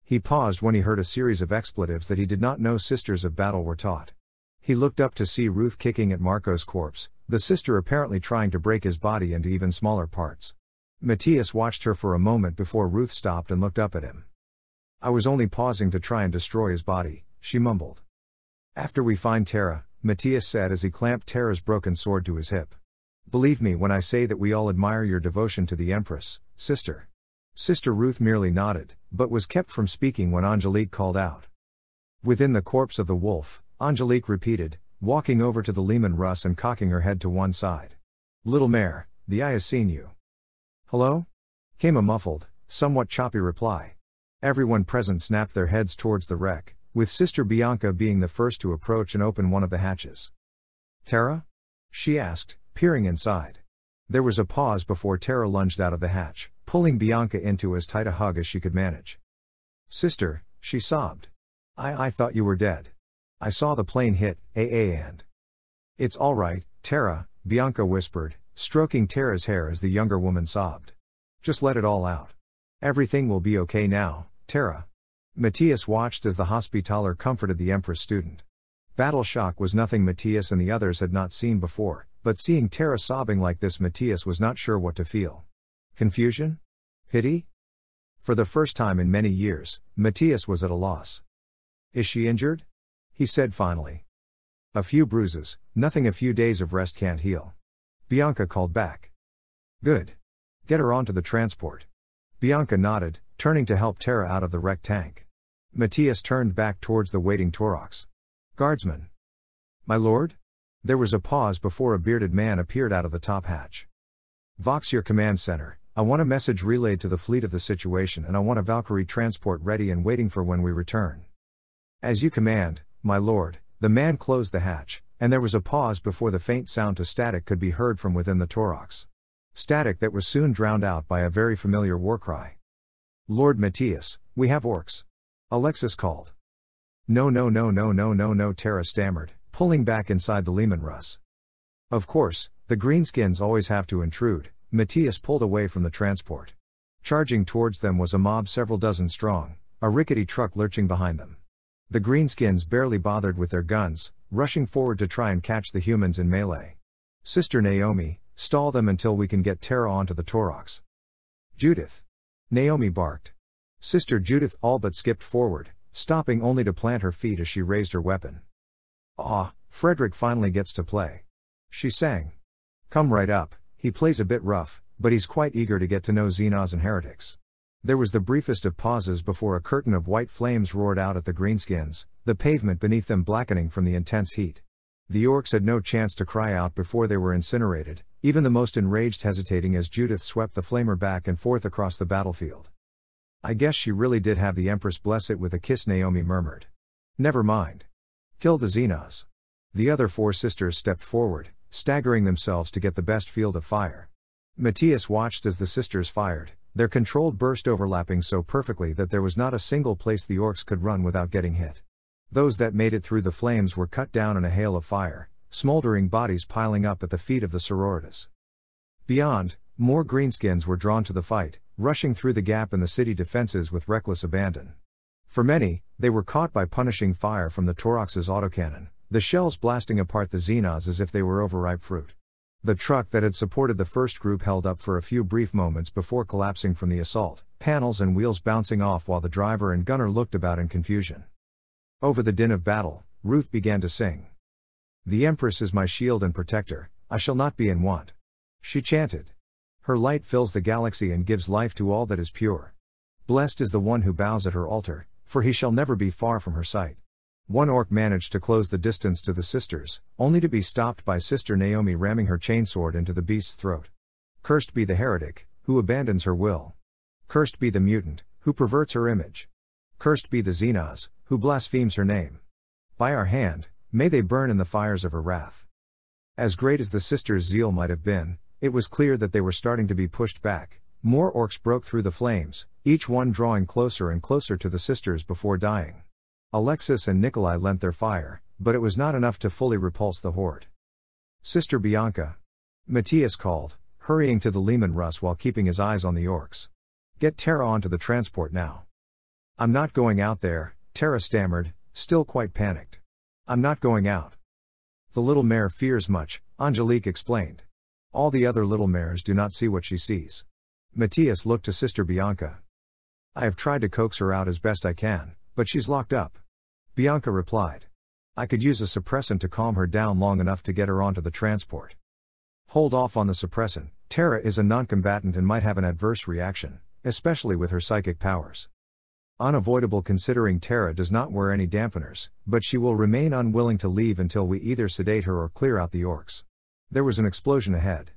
He paused when he heard a series of expletives that he did not know Sisters of Battle were taught. He looked up to see Ruth kicking at Marco's corpse, the sister apparently trying to break his body into even smaller parts. Matthias watched her for a moment before Ruth stopped and looked up at him. "I was only pausing to try and destroy his body," she mumbled. "After we find Terra," Matthias said as he clamped Terra's broken sword to his hip. "Believe me when I say that we all admire your devotion to the Empress, sister." Sister Ruth merely nodded, but was kept from speaking when Angelique called out. "Within the corpse of the wolf," Angelique repeated, walking over to the Leman Rus and cocking her head to one side. "Little mare, the eye has seen you." "Hello?" came a muffled, somewhat choppy reply. Everyone present snapped their heads towards the wreck, with Sister Bianca being the first to approach and open one of the hatches. "Terra?" she asked, peering inside. There was a pause before Terra lunged out of the hatch, pulling Bianca into as tight a hug as she could manage. "Sister," she sobbed. I thought you were dead. I saw the plane hit, and..." "It's all right, Terra," Bianca whispered, stroking Terra's hair as the younger woman sobbed. "Just let it all out. Everything will be okay now, Terra." Matthias watched as the Hospitaller comforted the Empress student. Battle shock was nothing Matthias and the others had not seen before, but seeing Terra sobbing like this, Matthias was not sure what to feel. Confusion? Pity? For the first time in many years, Matthias was at a loss. Is she injured? He said finally. A few bruises, nothing a few days of rest can't heal. Bianca called back. Good. Get her onto the transport. Bianca nodded, turning to help Terra out of the wrecked tank. Matthias turned back towards the waiting Taurox. Guardsman. My lord? There was a pause before a bearded man appeared out of the top hatch. Vox, your command center. I want a message relayed to the fleet of the situation, and I want a Valkyrie transport ready and waiting for when we return. As you command, my lord. The man closed the hatch, and there was a pause before the faint sound to static could be heard from within the Taurox. Static that was soon drowned out by a very familiar war cry. Lord Matthias, we have orcs. Alexis called. No, Terra stammered, pulling back inside the Lehman Russ. Of course, the greenskins always have to intrude. Matthias pulled away from the transport. Charging towards them was a mob several dozen strong, a rickety truck lurching behind them. The greenskins barely bothered with their guns, rushing forward to try and catch the humans in melee. Sister Naomi, stall them until we can get Terra onto the Taurox. Judith. Naomi barked. Sister Judith all but skipped forward, stopping only to plant her feet as she raised her weapon. Ah, Frederick finally gets to play. She sang. Come right up, he plays a bit rough, but he's quite eager to get to know Xenos and heretics. There was the briefest of pauses before a curtain of white flames roared out at the greenskins, the pavement beneath them blackening from the intense heat. The orcs had no chance to cry out before they were incinerated, even the most enraged hesitating as Judith swept the flamer back and forth across the battlefield. I guess she really did have the Empress bless it with a kiss, Naomi murmured. Never mind. Kill the Xenos. The other four sisters stepped forward, staggering themselves to get the best field of fire. Matthias watched as the sisters fired, their controlled burst overlapping so perfectly that there was not a single place the orcs could run without getting hit. Those that made it through the flames were cut down in a hail of fire, smoldering bodies piling up at the feet of the sororitas. Beyond, more greenskins were drawn to the fight, rushing through the gap in the city defenses with reckless abandon. For many, they were caught by punishing fire from the Taurox's autocannon, the shells blasting apart the Xenos as if they were overripe fruit. The truck that had supported the first group held up for a few brief moments before collapsing from the assault, panels and wheels bouncing off while the driver and gunner looked about in confusion. Over the din of battle, Ruth began to sing. The Empress is my shield and protector, I shall not be in want. She chanted. Her light fills the galaxy and gives life to all that is pure. Blessed is the one who bows at her altar, for he shall never be far from her sight. One orc managed to close the distance to the sisters, only to be stopped by Sister Naomi ramming her chainsword into the beast's throat. Cursed be the heretic, who abandons her will. Cursed be the mutant, who perverts her image. Cursed be the Xenos, who blasphemes her name. By our hand, may they burn in the fires of her wrath. As great as the sisters' zeal might have been, it was clear that they were starting to be pushed back. More orcs broke through the flames, each one drawing closer and closer to the sisters before dying. Alexis and Nikolai lent their fire, but it was not enough to fully repulse the horde. Sister Bianca. Matthias called, hurrying to the Lehman Russ while keeping his eyes on the orcs. Get Terra onto the transport now. I'm not going out there, Terra stammered, still quite panicked. I'm not going out. The little mare fears much, Angelique explained. All the other little mares do not see what she sees. Matthias looked to Sister Bianca. I have tried to coax her out as best I can, but she's locked up. Bianca replied. I could use a suppressant to calm her down long enough to get her onto the transport. Hold off on the suppressant, Terra is a non-combatant and might have an adverse reaction, especially with her psychic powers. Unavoidable considering Terra does not wear any dampeners, but she will remain unwilling to leave until we either sedate her or clear out the orcs. There was an explosion ahead.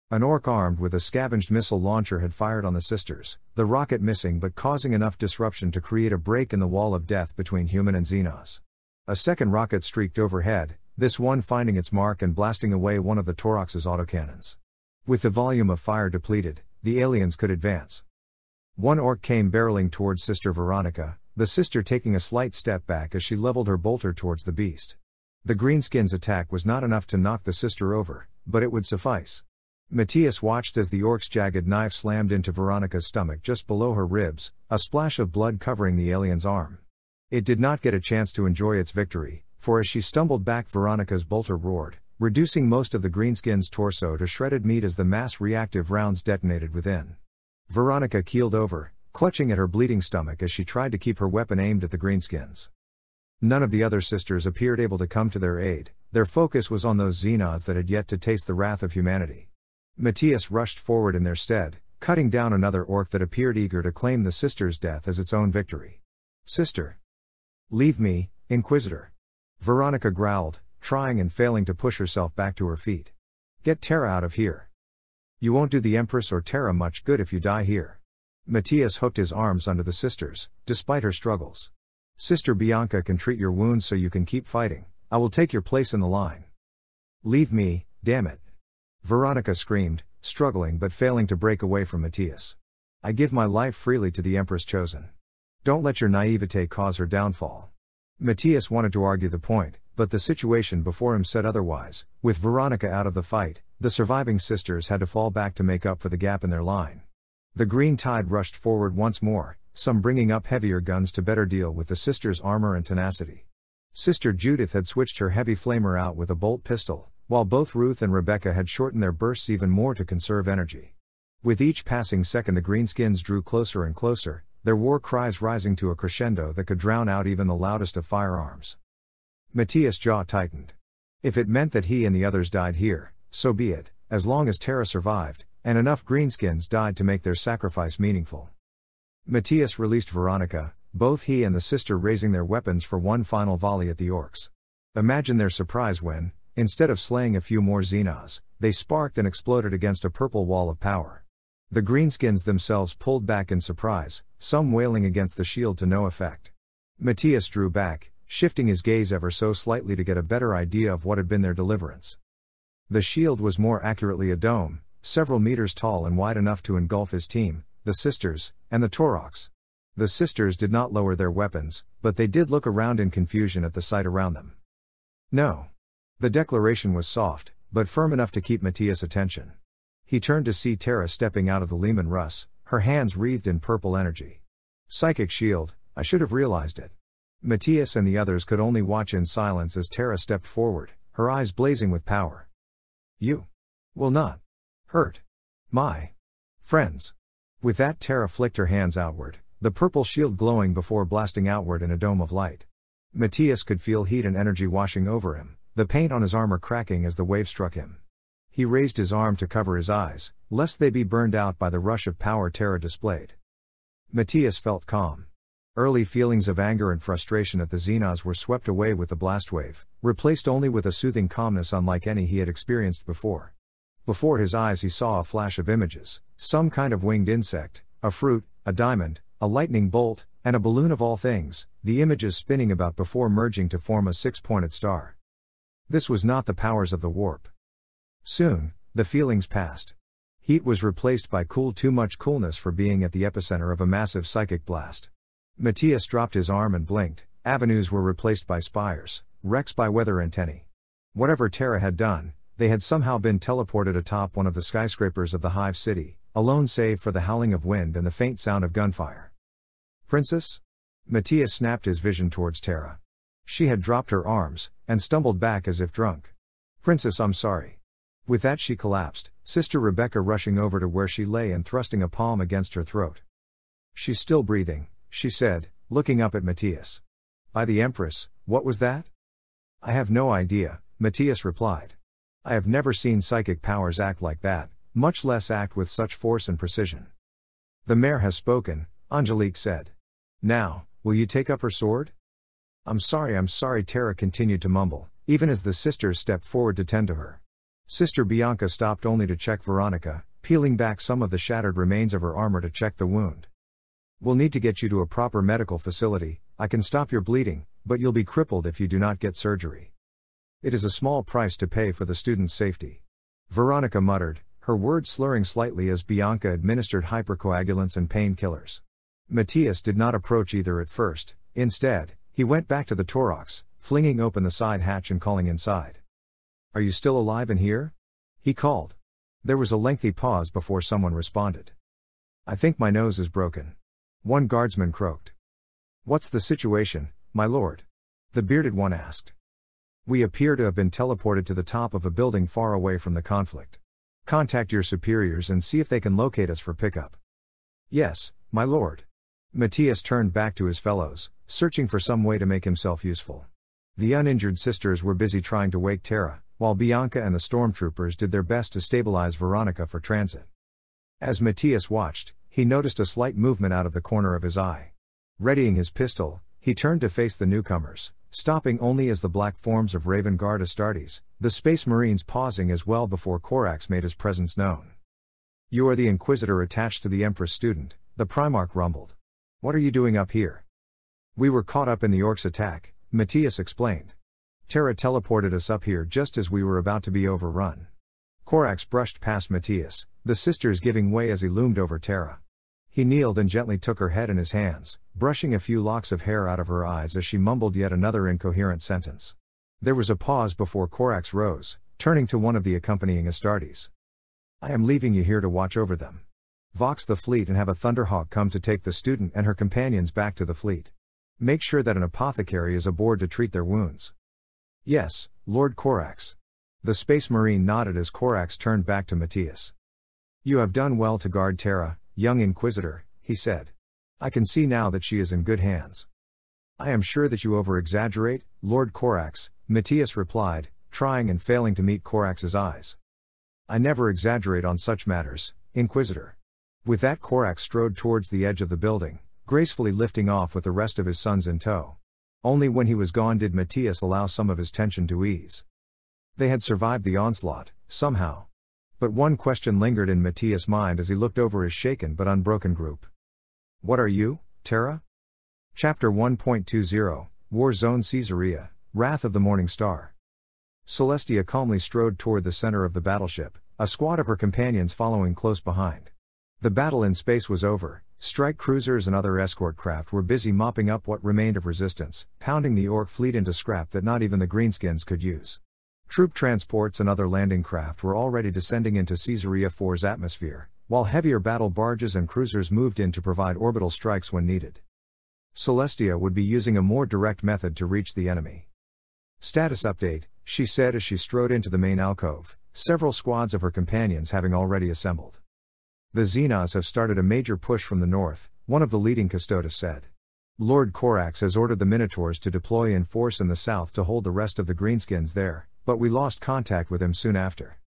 An orc armed with a scavenged missile launcher had fired on the sisters, the rocket missing but causing enough disruption to create a break in the wall of death between human and Xenos. A second rocket streaked overhead, this one finding its mark and blasting away one of the Taurox's autocannons. With the volume of fire depleted, the aliens could advance. One orc came barreling towards Sister Veronica, the sister taking a slight step back as she leveled her bolter towards the beast. The greenskin's attack was not enough to knock the sister over, but it would suffice. Matthias watched as the orc's jagged knife slammed into Veronica's stomach just below her ribs, a splash of blood covering the alien's arm. It did not get a chance to enjoy its victory, for as she stumbled back Veronica's bolter roared, reducing most of the greenskin's torso to shredded meat as the mass-reactive rounds detonated within. Veronica keeled over, clutching at her bleeding stomach as she tried to keep her weapon aimed at the greenskins. None of the other sisters appeared able to come to their aid. Their focus was on those Xenos that had yet to taste the wrath of humanity. Matthias rushed forward in their stead, cutting down another orc that appeared eager to claim the sister's death as its own victory. "Sister! Leave me, Inquisitor!" Veronica growled, trying and failing to push herself back to her feet. "Get Terra out of here. You won't do the Empress or Terra much good if you die here." Matthias hooked his arms under the sister's, despite her struggles. "Sister Bianca can treat your wounds so you can keep fighting. I will take your place in the line." "Leave me, damn it!" Veronica screamed, struggling but failing to break away from Matthias. "I give my life freely to the Empress chosen. Don't let your naivete cause her downfall." Matthias wanted to argue the point, but the situation before him said otherwise. With Veronica out of the fight, the surviving sisters had to fall back to make up for the gap in their line. The green tide rushed forward once more, some bringing up heavier guns to better deal with the sisters' armor and tenacity. Sister Judith had switched her heavy flamer out with a bolt pistol, while both Ruth and Rebecca had shortened their bursts even more to conserve energy. With each passing second the greenskins drew closer and closer, their war cries rising to a crescendo that could drown out even the loudest of firearms. Matthias' jaw tightened. If it meant that he and the others died here, so be it, as long as Terra survived, and enough greenskins died to make their sacrifice meaningful. Matthias released Veronica, both he and the sister raising their weapons for one final volley at the orcs. Imagine their surprise when, instead of slaying a few more Xenos, they sparked and exploded against a purple wall of power. The greenskins themselves pulled back in surprise, some wailing against the shield to no effect. Matthias drew back, shifting his gaze ever so slightly to get a better idea of what had been their deliverance. The shield was more accurately a dome, several meters tall and wide enough to engulf his team, the sisters, and the Taurochs. The sisters did not lower their weapons, but they did look around in confusion at the sight around them. "No." The declaration was soft, but firm enough to keep Matthias' attention. He turned to see Terra stepping out of the Lehman Russ, her hands wreathed in purple energy. "Psychic shield, I should have realized it." Matthias and the others could only watch in silence as Terra stepped forward, her eyes blazing with power. "You will not hurt my friends." With that, Terra flicked her hands outward, the purple shield glowing before blasting outward in a dome of light. Matthias could feel heat and energy washing over him, the paint on his armor cracking as the wave struck him. He raised his arm to cover his eyes, lest they be burned out by the rush of power Terra displayed. Matthias felt calm. Early feelings of anger and frustration at the Xenos were swept away with the blast wave, replaced only with a soothing calmness unlike any he had experienced before. Before his eyes he saw a flash of images, some kind of winged insect, a fruit, a diamond, a lightning bolt, and a balloon of all things, the images spinning about before merging to form a six-pointed star. This was not the powers of the warp. Soon, the feelings passed. Heat was replaced by cool, too much coolness for being at the epicenter of a massive psychic blast. Matthias dropped his arm and blinked. Avenues were replaced by spires, wrecks by weather antennae. Whatever Terra had done, they had somehow been teleported atop one of the skyscrapers of the Hive City, alone save for the howling of wind and the faint sound of gunfire. "Princess?" Matthias snapped his vision towards Terra. She had dropped her arms, and stumbled back as if drunk. "Princess, I'm sorry." With that she collapsed, Sister Rebecca rushing over to where she lay and thrusting a palm against her throat. "She's still breathing," she said, looking up at Matthias. "By the Empress, what was that?" "I have no idea," Matthias replied. "I have never seen psychic powers act like that, much less act with such force and precision." "The mayor has spoken," Angelique said. "Now, will you take up her sword?" I'm sorry," Terra continued to mumble, even as the sisters stepped forward to tend to her. Sister Bianca stopped only to check Veronica, peeling back some of the shattered remains of her armor to check the wound. "We'll need to get you to a proper medical facility. I can stop your bleeding, but you'll be crippled if you do not get surgery. It is a small price to pay for the student's safety." Veronica muttered, her words slurring slightly as Bianca administered hypercoagulants and painkillers. Matthias did not approach either at first. Instead, he went back to the Taurochs, flinging open the side hatch and calling inside. "Are you still alive in here?" he called. There was a lengthy pause before someone responded. "I think my nose is broken," one guardsman croaked. "What's the situation, my lord?" the bearded one asked. We appear to have been teleported to the top of a building far away from the conflict. Contact your superiors and see if they can locate us for pickup. Yes, my lord. Matthias turned back to his fellows, searching for some way to make himself useful. The uninjured sisters were busy trying to wake Terra, while Bianca and the stormtroopers did their best to stabilize Veronica for transit. As Matthias watched, he noticed a slight movement out of the corner of his eye. Readying his pistol, he turned to face the newcomers, stopping only as the black forms of Raven Guard Astartes, the Space Marines pausing as well before Corax made his presence known. You are the Inquisitor attached to the Empress student, the Primarch rumbled. What are you doing up here? We were caught up in the Orcs' attack, Matthias explained. Terra teleported us up here just as we were about to be overrun. Corax brushed past Matthias, the sisters giving way as he loomed over Terra. He kneeled and gently took her head in his hands, brushing a few locks of hair out of her eyes as she mumbled yet another incoherent sentence. There was a pause before Corax rose, turning to one of the accompanying Astartes. I am leaving you here to watch over them. Vox the fleet and have a Thunderhawk come to take the student and her companions back to the fleet. Make sure that an apothecary is aboard to treat their wounds. Yes, Lord Corax. The Space Marine nodded as Corax turned back to Matthias. You have done well to guard Terra, young Inquisitor, he said. I can see now that she is in good hands. I am sure that you over-exaggerate, Lord Corax, Matthias replied, trying and failing to meet Corax's eyes. I never exaggerate on such matters, Inquisitor. With that, Corax strode towards the edge of the building, gracefully lifting off with the rest of his sons in tow. Only when he was gone did Matthias allow some of his tension to ease. They had survived the onslaught, somehow. But one question lingered in Matthias' mind as he looked over his shaken but unbroken group. What are you, Terra? Chapter 1.20, War Zone Caesarea, Wrath of the Morning Star. Celestia calmly strode toward the center of the battleship, a squad of her companions following close behind. The battle in space was over. Strike cruisers and other escort craft were busy mopping up what remained of resistance, pounding the Orc fleet into scrap that not even the Greenskins could use. Troop transports and other landing craft were already descending into Caesarea 4's atmosphere, while heavier battle barges and cruisers moved in to provide orbital strikes when needed. Celestia would be using a more direct method to reach the enemy. Status update, she said as she strode into the main alcove, several squads of her companions having already assembled. The Xenos have started a major push from the north, one of the leading custodes said. Lord Corax has ordered the Minotaurs to deploy in force in the south to hold the rest of the Greenskins there, but we lost contact with him soon after.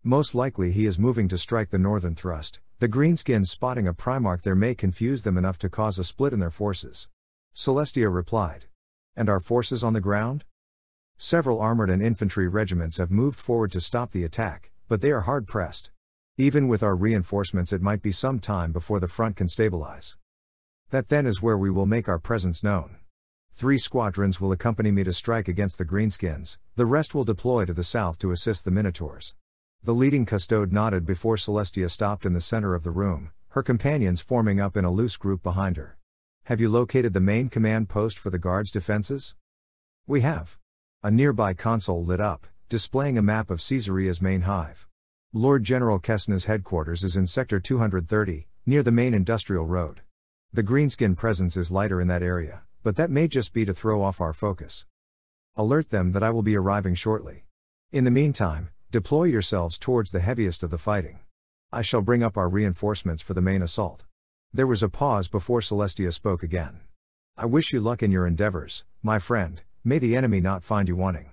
Most likely he is moving to strike the northern thrust. The Greenskins spotting a Primarch there may confuse them enough to cause a split in their forces. Celestia replied. And our forces on the ground? Several armored and infantry regiments have moved forward to stop the attack, but they are hard pressed. Even with our reinforcements it might be some time before the front can stabilize. That then is where we will make our presence known. 3 squadrons will accompany me to strike against the Greenskins, the rest will deploy to the south to assist the Minotaurs. The leading custode nodded before Celestia stopped in the center of the room, her companions forming up in a loose group behind her. Have you located the main command post for the guard's defenses? We have. A nearby console lit up, displaying a map of Caesarea's main hive. Lord General Kessna's headquarters is in Sector 230, near the main industrial road. The Greenskin presence is lighter in that area, but that may just be to throw off our focus. Alert them that I will be arriving shortly. In the meantime, deploy yourselves towards the heaviest of the fighting. I shall bring up our reinforcements for the main assault. There was a pause before Celestia spoke again. I wish you luck in your endeavors, my friend, may the enemy not find you wanting.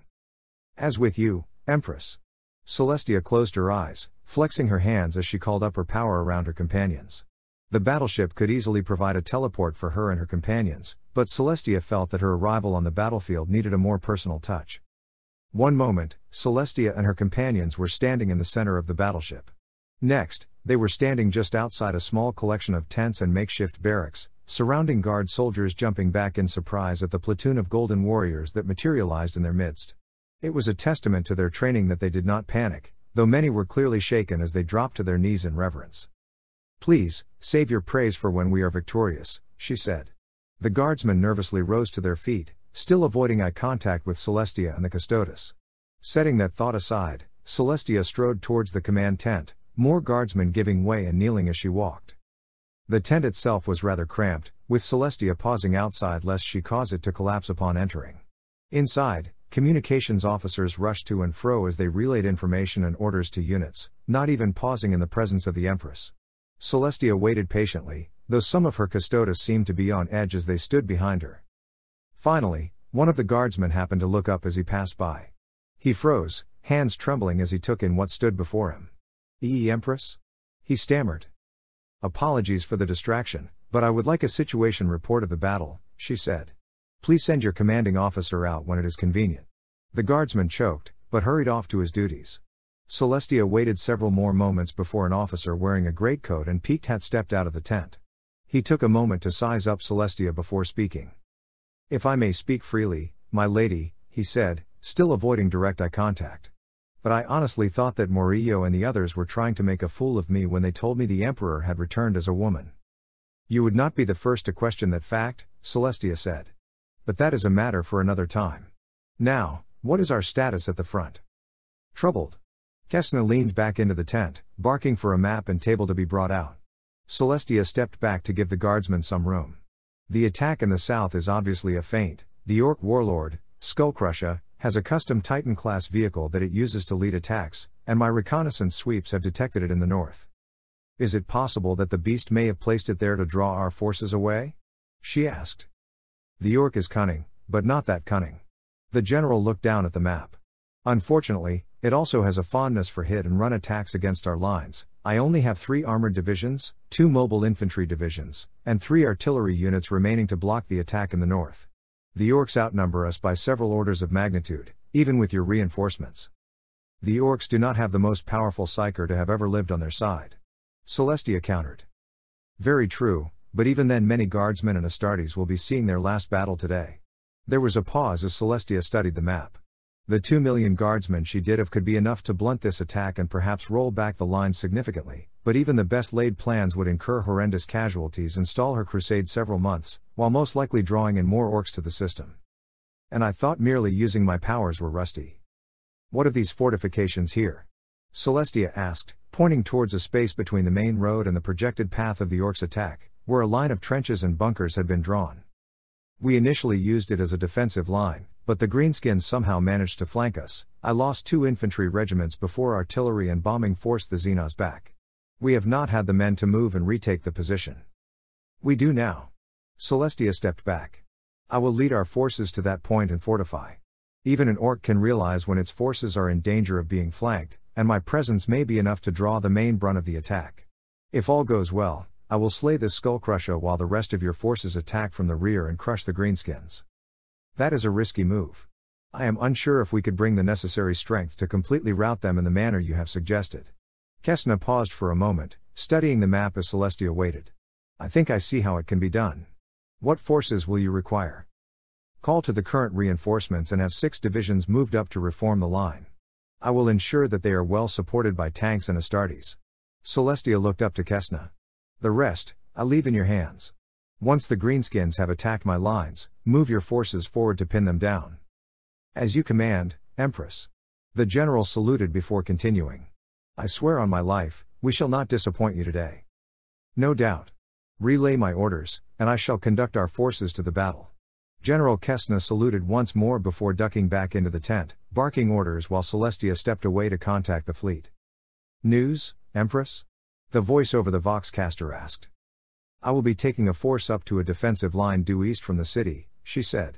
As with you, Empress. Celestia closed her eyes, flexing her hands as she called up her power around her companions. The battleship could easily provide a teleport for her and her companions, but Celestia felt that her arrival on the battlefield needed a more personal touch. One moment, Celestia and her companions were standing in the center of the battleship. Next, they were standing just outside a small collection of tents and makeshift barracks, surrounding guard soldiers jumping back in surprise at the platoon of golden warriors that materialized in their midst. It was a testament to their training that they did not panic, though many were clearly shaken as they dropped to their knees in reverence. Please, save your praise for when we are victorious, she said. The guardsmen nervously rose to their feet, still avoiding eye contact with Celestia and the custodes. Setting that thought aside, Celestia strode towards the command tent, more guardsmen giving way and kneeling as she walked. The tent itself was rather cramped, with Celestia pausing outside lest she cause it to collapse upon entering. Inside, Communications officers rushed to and fro as they relayed information and orders to units, not even pausing in the presence of the Empress. Celestia waited patiently, though some of her custodes seemed to be on edge as they stood behind her. Finally, one of the guardsmen happened to look up as he passed by. He froze, hands trembling as he took in what stood before him. Empress? He stammered. Apologies for the distraction, but I would like a situation report of the battle, she said. Please send your commanding officer out when it is convenient. The guardsman choked, but hurried off to his duties. Celestia waited several more moments before an officer wearing a greatcoat and peaked hat stepped out of the tent. He took a moment to size up Celestia before speaking. If I may speak freely, my lady, he said, still avoiding direct eye contact. But I honestly thought that Murillo and the others were trying to make a fool of me when they told me the Emperor had returned as a woman. You would not be the first to question that fact, Celestia said. But that is a matter for another time. Now, what is our status at the front? Troubled. Kesna leaned back into the tent, barking for a map and table to be brought out. Celestia stepped back to give the guardsmen some room. The attack in the south is obviously a feint. The Orc warlord, Skullcrusher, has a custom Titan-class vehicle that it uses to lead attacks, and my reconnaissance sweeps have detected it in the north. Is it possible that the beast may have placed it there to draw our forces away? She asked. The Orc is cunning, but not that cunning. The general looked down at the map. Unfortunately, it also has a fondness for hit and run attacks against our lines. I only have 3 armored divisions, 2 mobile infantry divisions, and 3 artillery units remaining to block the attack in the north. The Orcs outnumber us by several orders of magnitude, even with your reinforcements. The Orcs do not have the most powerful psyker to have ever lived on their side. Celestia countered. Very true, but even then many guardsmen and Astartes will be seeing their last battle today. There was a pause as Celestia studied the map. The 2 million guardsmen she did have could be enough to blunt this attack and perhaps roll back the lines significantly, but even the best laid plans would incur horrendous casualties and stall her crusade several months, while most likely drawing in more Orcs to the system. And I thought merely using my powers were rusty. What of these fortifications here? Celestia asked, pointing towards a space between the main road and the projected path of the Orcs' attack, where a line of trenches and bunkers had been drawn. We initially used it as a defensive line, but the Greenskins somehow managed to flank us. I lost 2 infantry regiments before artillery and bombing forced the Xenos back. We have not had the men to move and retake the position. We do now. Celestia stepped back. I will lead our forces to that point and fortify. Even an Orc can realize when its forces are in danger of being flanked, and my presence may be enough to draw the main brunt of the attack. If all goes well, I will slay this Skullcrusher while the rest of your forces attack from the rear and crush the Greenskins. That is a risky move. I am unsure if we could bring the necessary strength to completely rout them in the manner you have suggested. Kesna paused for a moment, studying the map as Celestia waited. I think I see how it can be done. What forces will you require? Call to the current reinforcements and have 6 divisions moved up to reform the line. I will ensure that they are well supported by tanks and Astartes. Celestia looked up to Kesna. The rest, I leave in your hands. Once the Greenskins have attacked my lines, move your forces forward to pin them down. As you command, Empress. The general saluted before continuing. I swear on my life, we shall not disappoint you today. No doubt. Relay my orders, and I shall conduct our forces to the battle. General Kesna saluted once more before ducking back into the tent, barking orders while Celestia stepped away to contact the fleet. News, Empress? The voice over the Voxcaster asked. I will be taking a force up to a defensive line due east from the city, she said.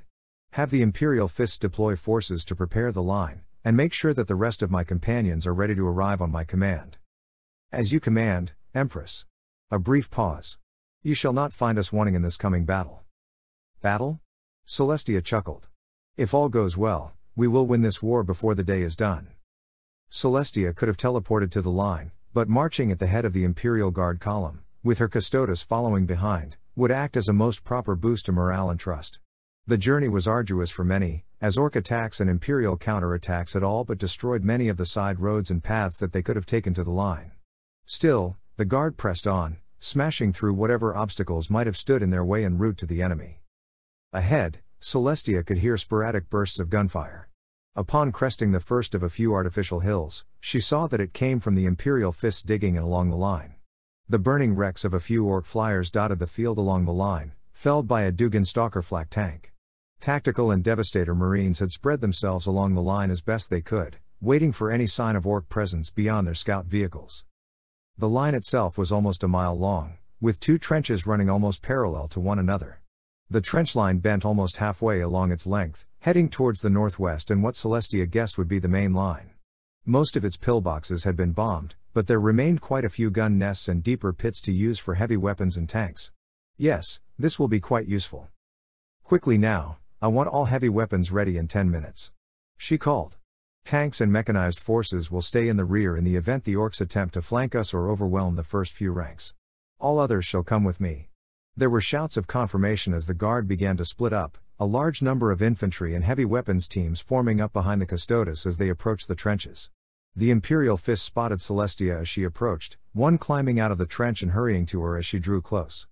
Have the Imperial Fists deploy forces to prepare the line, and make sure that the rest of my companions are ready to arrive on my command. As you command, Empress. A brief pause. You shall not find us wanting in this coming battle. Battle? Celestia chuckled. If all goes well, we will win this war before the day is done. Celestia could have teleported to the line, but marching at the head of the Imperial Guard column, with her custodes following behind, would act as a most proper boost to morale and trust. The journey was arduous for many, as Orc attacks and Imperial counterattacks had all but destroyed many of the side roads and paths that they could have taken to the line. Still, the Guard pressed on, smashing through whatever obstacles might have stood in their way en route to the enemy. Ahead, Celestia could hear sporadic bursts of gunfire. Upon cresting the first of a few artificial hills, she saw that it came from the Imperial Fists digging in along the line. The burning wrecks of a few Orc flyers dotted the field along the line, felled by a Dugan Stalker flak tank. Tactical and Devastator Marines had spread themselves along the line as best they could, waiting for any sign of Orc presence beyond their scout vehicles. The line itself was almost a mile long, with two trenches running almost parallel to one another. The trench line bent almost halfway along its length, heading towards the northwest and what Celestia guessed would be the main line. Most of its pillboxes had been bombed, but there remained quite a few gun nests and deeper pits to use for heavy weapons and tanks. Yes, this will be quite useful. Quickly now, I want all heavy weapons ready in 10 minutes. She called. Tanks and mechanized forces will stay in the rear in the event the Orcs attempt to flank us or overwhelm the first few ranks. All others shall come with me. There were shouts of confirmation as the guard began to split up, a large number of infantry and heavy weapons teams forming up behind the Custodes as they approached the trenches. The Imperial Fist spotted Celestia as she approached, one climbing out of the trench and hurrying to her as she drew close.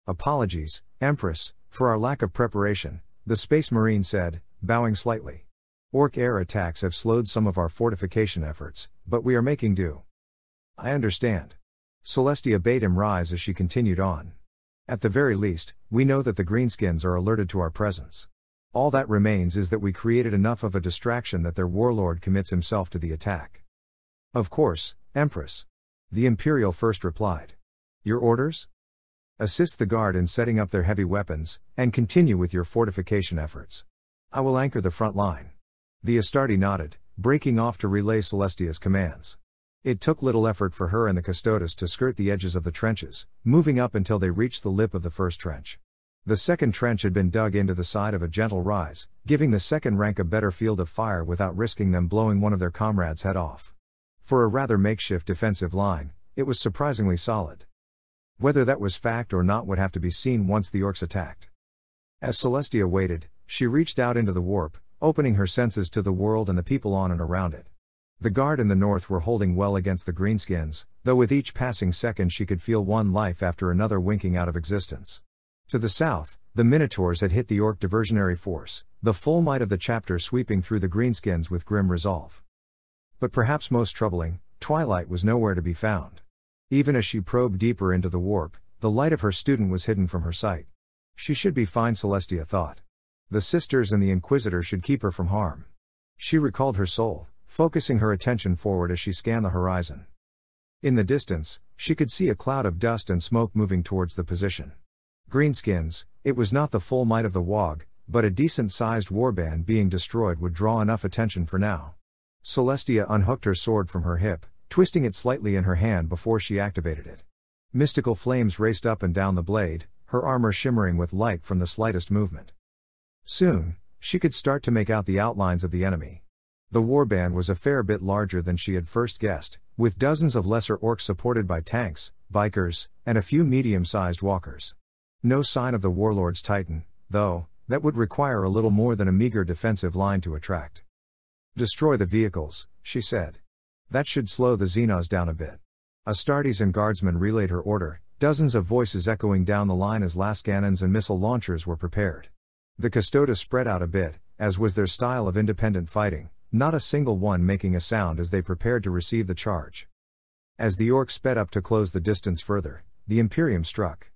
"Apologies, Empress, for our lack of preparation," the Space Marine said, bowing slightly. "Orc air attacks have slowed some of our fortification efforts, but we are making do." "I understand." Celestia bade him rise as she continued on. "At the very least, we know that the Greenskins are alerted to our presence. All that remains is that we created enough of a distraction that their warlord commits himself to the attack." "Of course, Empress." The Imperial First replied. "Your orders?" "Assist the guard in setting up their heavy weapons, and continue with your fortification efforts. I will anchor the front line." The Astarte nodded, breaking off to relay Celestia's commands. It took little effort for her and the Custodes to skirt the edges of the trenches, moving up until they reached the lip of the first trench. The second trench had been dug into the side of a gentle rise, giving the second rank a better field of fire without risking them blowing one of their comrades' head off. For a rather makeshift defensive line, it was surprisingly solid. Whether that was fact or not would have to be seen once the Orcs attacked. As Celestia waited, she reached out into the warp, opening her senses to the world and the people on and around it. The guard in the north were holding well against the Greenskins, though with each passing second she could feel one life after another winking out of existence. To the south, the Minotaurs had hit the Orc diversionary force, the full might of the chapter sweeping through the Greenskins with grim resolve. But perhaps most troubling, Twilight was nowhere to be found. Even as she probed deeper into the warp, the light of her student was hidden from her sight. She should be fine, Celestia thought. The Sisters and the Inquisitor should keep her from harm. She recalled her soul, focusing her attention forward as she scanned the horizon. In the distance, she could see a cloud of dust and smoke moving towards the position. Greenskins, it was not the full might of the WOG, but a decent-sized warband being destroyed would draw enough attention for now. Celestia unhooked her sword from her hip, twisting it slightly in her hand before she activated it. Mystical flames raced up and down the blade, her armor shimmering with light from the slightest movement. Soon, she could start to make out the outlines of the enemy. The warband was a fair bit larger than she had first guessed, with dozens of lesser Orcs supported by tanks, bikers, and a few medium-sized walkers. No sign of the warlord's Titan, though, that would require a little more than a meager defensive line to attract. "Destroy the vehicles," she said. "That should slow the Xenos down a bit." Astartes and guardsmen relayed her order, dozens of voices echoing down the line as las cannons and missile launchers were prepared. The Custodes spread out a bit, as was their style of independent fighting, not a single one making a sound as they prepared to receive the charge. As the Orcs sped up to close the distance further, the Imperium struck.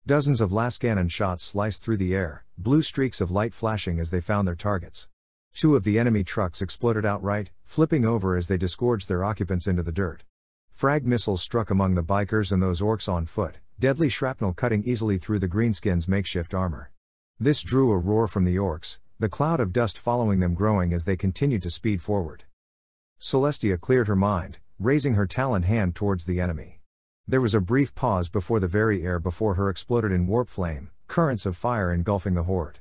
Dozens of las cannon shots sliced through the air, blue streaks of light flashing as they found their targets. Two of the enemy trucks exploded outright, flipping over as they disgorged their occupants into the dirt. Frag missiles struck among the bikers and those Orcs on foot, deadly shrapnel cutting easily through the Greenskins' makeshift armor. This drew a roar from the Orcs, the cloud of dust following them growing as they continued to speed forward. Celestia cleared her mind, raising her talon hand towards the enemy. There was a brief pause before the very air before her exploded in warp flame, currents of fire engulfing the horde.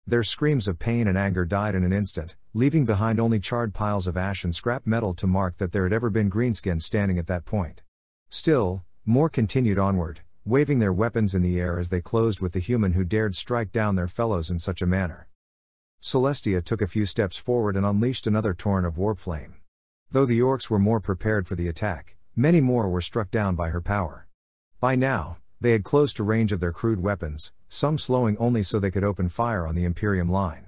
Their screams of pain and anger died in an instant, leaving behind only charred piles of ash and scrap metal to mark that there had ever been Greenskins standing at that point. Still, more continued onward, waving their weapons in the air as they closed with the human who dared strike down their fellows in such a manner. Celestia took a few steps forward and unleashed another torrent of warp flame. Though the Orcs were more prepared for the attack, many more were struck down by her power. By now, they had close to range of their crude weapons, some slowing only so they could open fire on the Imperium line.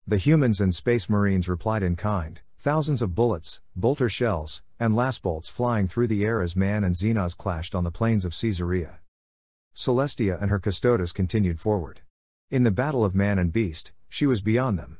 The humans and Space Marines replied in kind, thousands of bullets, bolter shells, and las bolts flying through the air as man and Xenos clashed on the plains of Caesarea. Celestia and her Custodes continued forward. In the battle of man and beast, she was beyond them.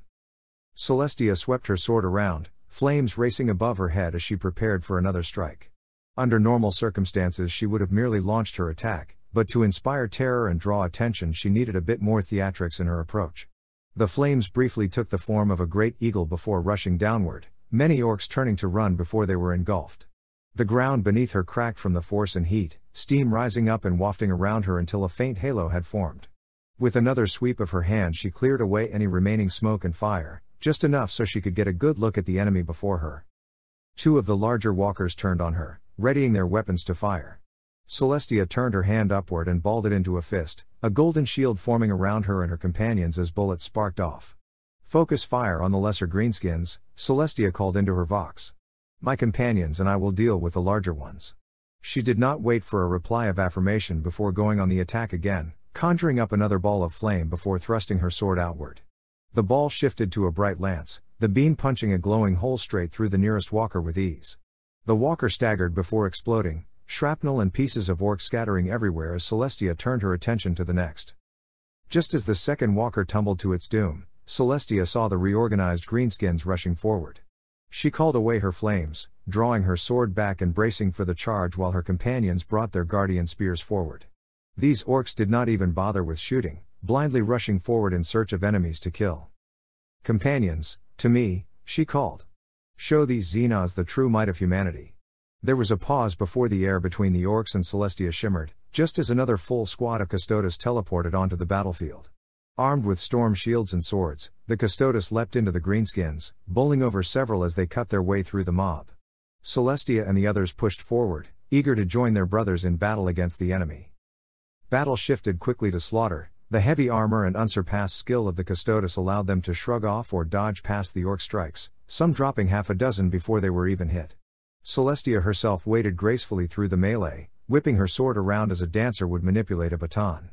Celestia swept her sword around, flames racing above her head as she prepared for another strike. Under normal circumstances she would have merely launched her attack, but to inspire terror and draw attention she needed a bit more theatrics in her approach. The flames briefly took the form of a great eagle before rushing downward, many orcs turning to run before they were engulfed. The ground beneath her cracked from the force and heat, steam rising up and wafting around her until a faint halo had formed. With another sweep of her hand she cleared away any remaining smoke and fire, just enough so she could get a good look at the enemy before her. Two of the larger walkers turned on her, readying their weapons to fire. Celestia turned her hand upward and balled it into a fist, a golden shield forming around her and her companions as bullets sparked off. "Focus fire on the lesser greenskins," Celestia called into her vox. "My companions and I will deal with the larger ones." She did not wait for a reply of affirmation before going on the attack again, conjuring up another ball of flame before thrusting her sword outward. The ball shifted to a bright lance, the beam punching a glowing hole straight through the nearest walker with ease. The walker staggered before exploding, shrapnel and pieces of orc scattering everywhere as Celestia turned her attention to the next. Just as the second walker tumbled to its doom, Celestia saw the reorganized greenskins rushing forward. She called away her flames, drawing her sword back and bracing for the charge while her companions brought their guardian spears forward. These orcs did not even bother with shooting, blindly rushing forward in search of enemies to kill. "Companions, to me," she called. "Show these Xenos the true might of humanity." There was a pause before the air between the orcs and Celestia shimmered, just as another full squad of Custodes teleported onto the battlefield. Armed with storm shields and swords, the Custodes leapt into the greenskins, bowling over several as they cut their way through the mob. Celestia and the others pushed forward, eager to join their brothers in battle against the enemy. Battle shifted quickly to slaughter. The heavy armor and unsurpassed skill of the Custodes allowed them to shrug off or dodge past the orc strikes, some dropping half a dozen before they were even hit. Celestia herself waded gracefully through the melee, whipping her sword around as a dancer would manipulate a baton.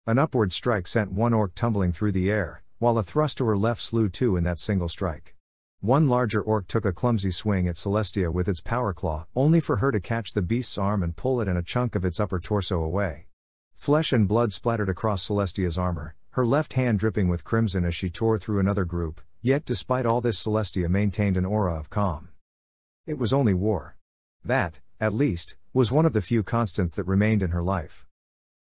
An upward strike sent one orc tumbling through the air, while a thrust to her left slew two in that single strike. One larger orc took a clumsy swing at Celestia with its power claw, only for her to catch the beast's arm and pull it and a chunk of its upper torso away. Flesh and blood splattered across Celestia's armor, her left hand dripping with crimson as she tore through another group, yet despite all this Celestia maintained an aura of calm. It was only war. That, at least, was one of the few constants that remained in her life.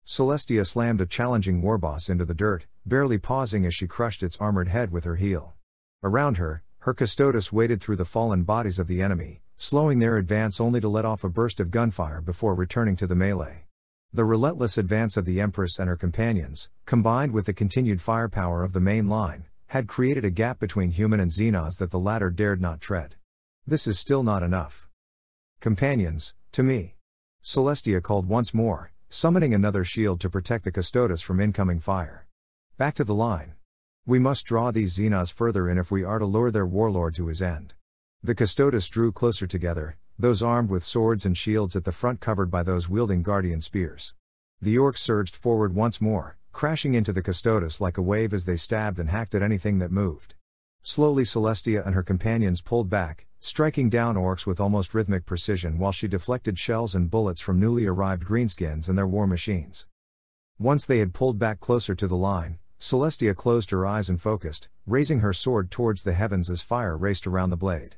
Celestia slammed a challenging warboss into the dirt, barely pausing as she crushed its armored head with her heel. Around her, her Custodes waded through the fallen bodies of the enemy, slowing their advance only to let off a burst of gunfire before returning to the melee. The relentless advance of the Empress and her companions, combined with the continued firepower of the main line, had created a gap between human and Xenos that the latter dared not tread. This is still not enough. "Companions, to me." Celestia called once more, summoning another shield to protect the Custodes from incoming fire. "Back to the line. We must draw these Xenos further in if we are to lure their warlord to his end." The Custodes drew closer together, those armed with swords and shields at the front covered by those wielding guardian spears. The orcs surged forward once more, crashing into the Custodes like a wave as they stabbed and hacked at anything that moved. Slowly Celestia and her companions pulled back, striking down orcs with almost rhythmic precision while she deflected shells and bullets from newly arrived greenskins and their war machines. Once they had pulled back closer to the line, Celestia closed her eyes and focused, raising her sword towards the heavens as fire raced around the blade.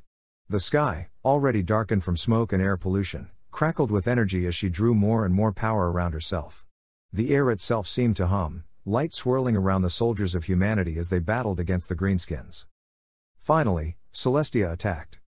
The sky, already darkened from smoke and air pollution, crackled with energy as she drew more and more power around herself. The air itself seemed to hum, light swirling around the soldiers of humanity as they battled against the greenskins. Finally, Celestia attacked.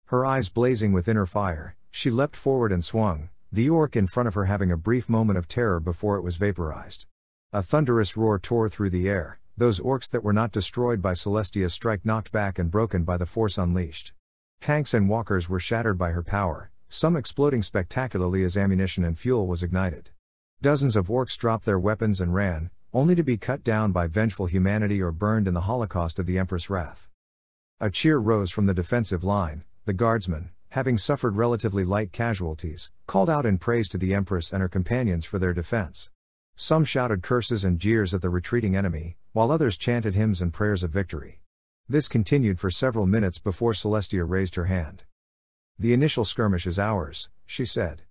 Her eyes blazing with inner fire, she leapt forward and swung, the orc in front of her having a brief moment of terror before it was vaporized. A thunderous roar tore through the air, those orcs that were not destroyed by Celestia's strike knocked back and broken by the force unleashed. Tanks and walkers were shattered by her power, some exploding spectacularly as ammunition and fuel was ignited. Dozens of orcs dropped their weapons and ran, only to be cut down by vengeful humanity or burned in the holocaust of the Empress' wrath. A cheer rose from the defensive line. The guardsmen, having suffered relatively light casualties, called out in praise to the Empress and her companions for their defense. Some shouted curses and jeers at the retreating enemy, while others chanted hymns and prayers of victory. This continued for several minutes before Celestia raised her hand. "The initial skirmish is ours," she said.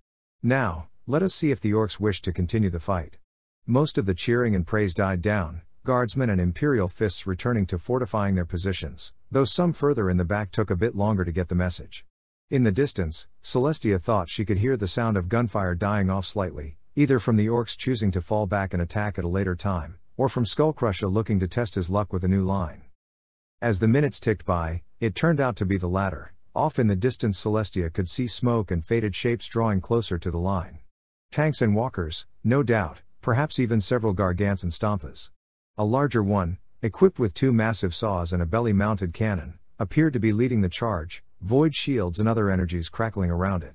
"Now, let us see if the orcs wish to continue the fight." Most of the cheering and praise died down, guardsmen and Imperial fists returning to fortifying their positions, though some further in the back took a bit longer to get the message. In the distance, Celestia thought she could hear the sound of gunfire dying off slightly, either from the orcs choosing to fall back and attack at a later time, or from Skullcrusher looking to test his luck with a new line. As the minutes ticked by, it turned out to be the latter. Off in the distance Celestia could see smoke and faded shapes drawing closer to the line. Tanks and walkers, no doubt, perhaps even several gargants and stompas. A larger one, equipped with 2 massive saws and a belly-mounted cannon, appeared to be leading the charge, void shields and other energies crackling around it.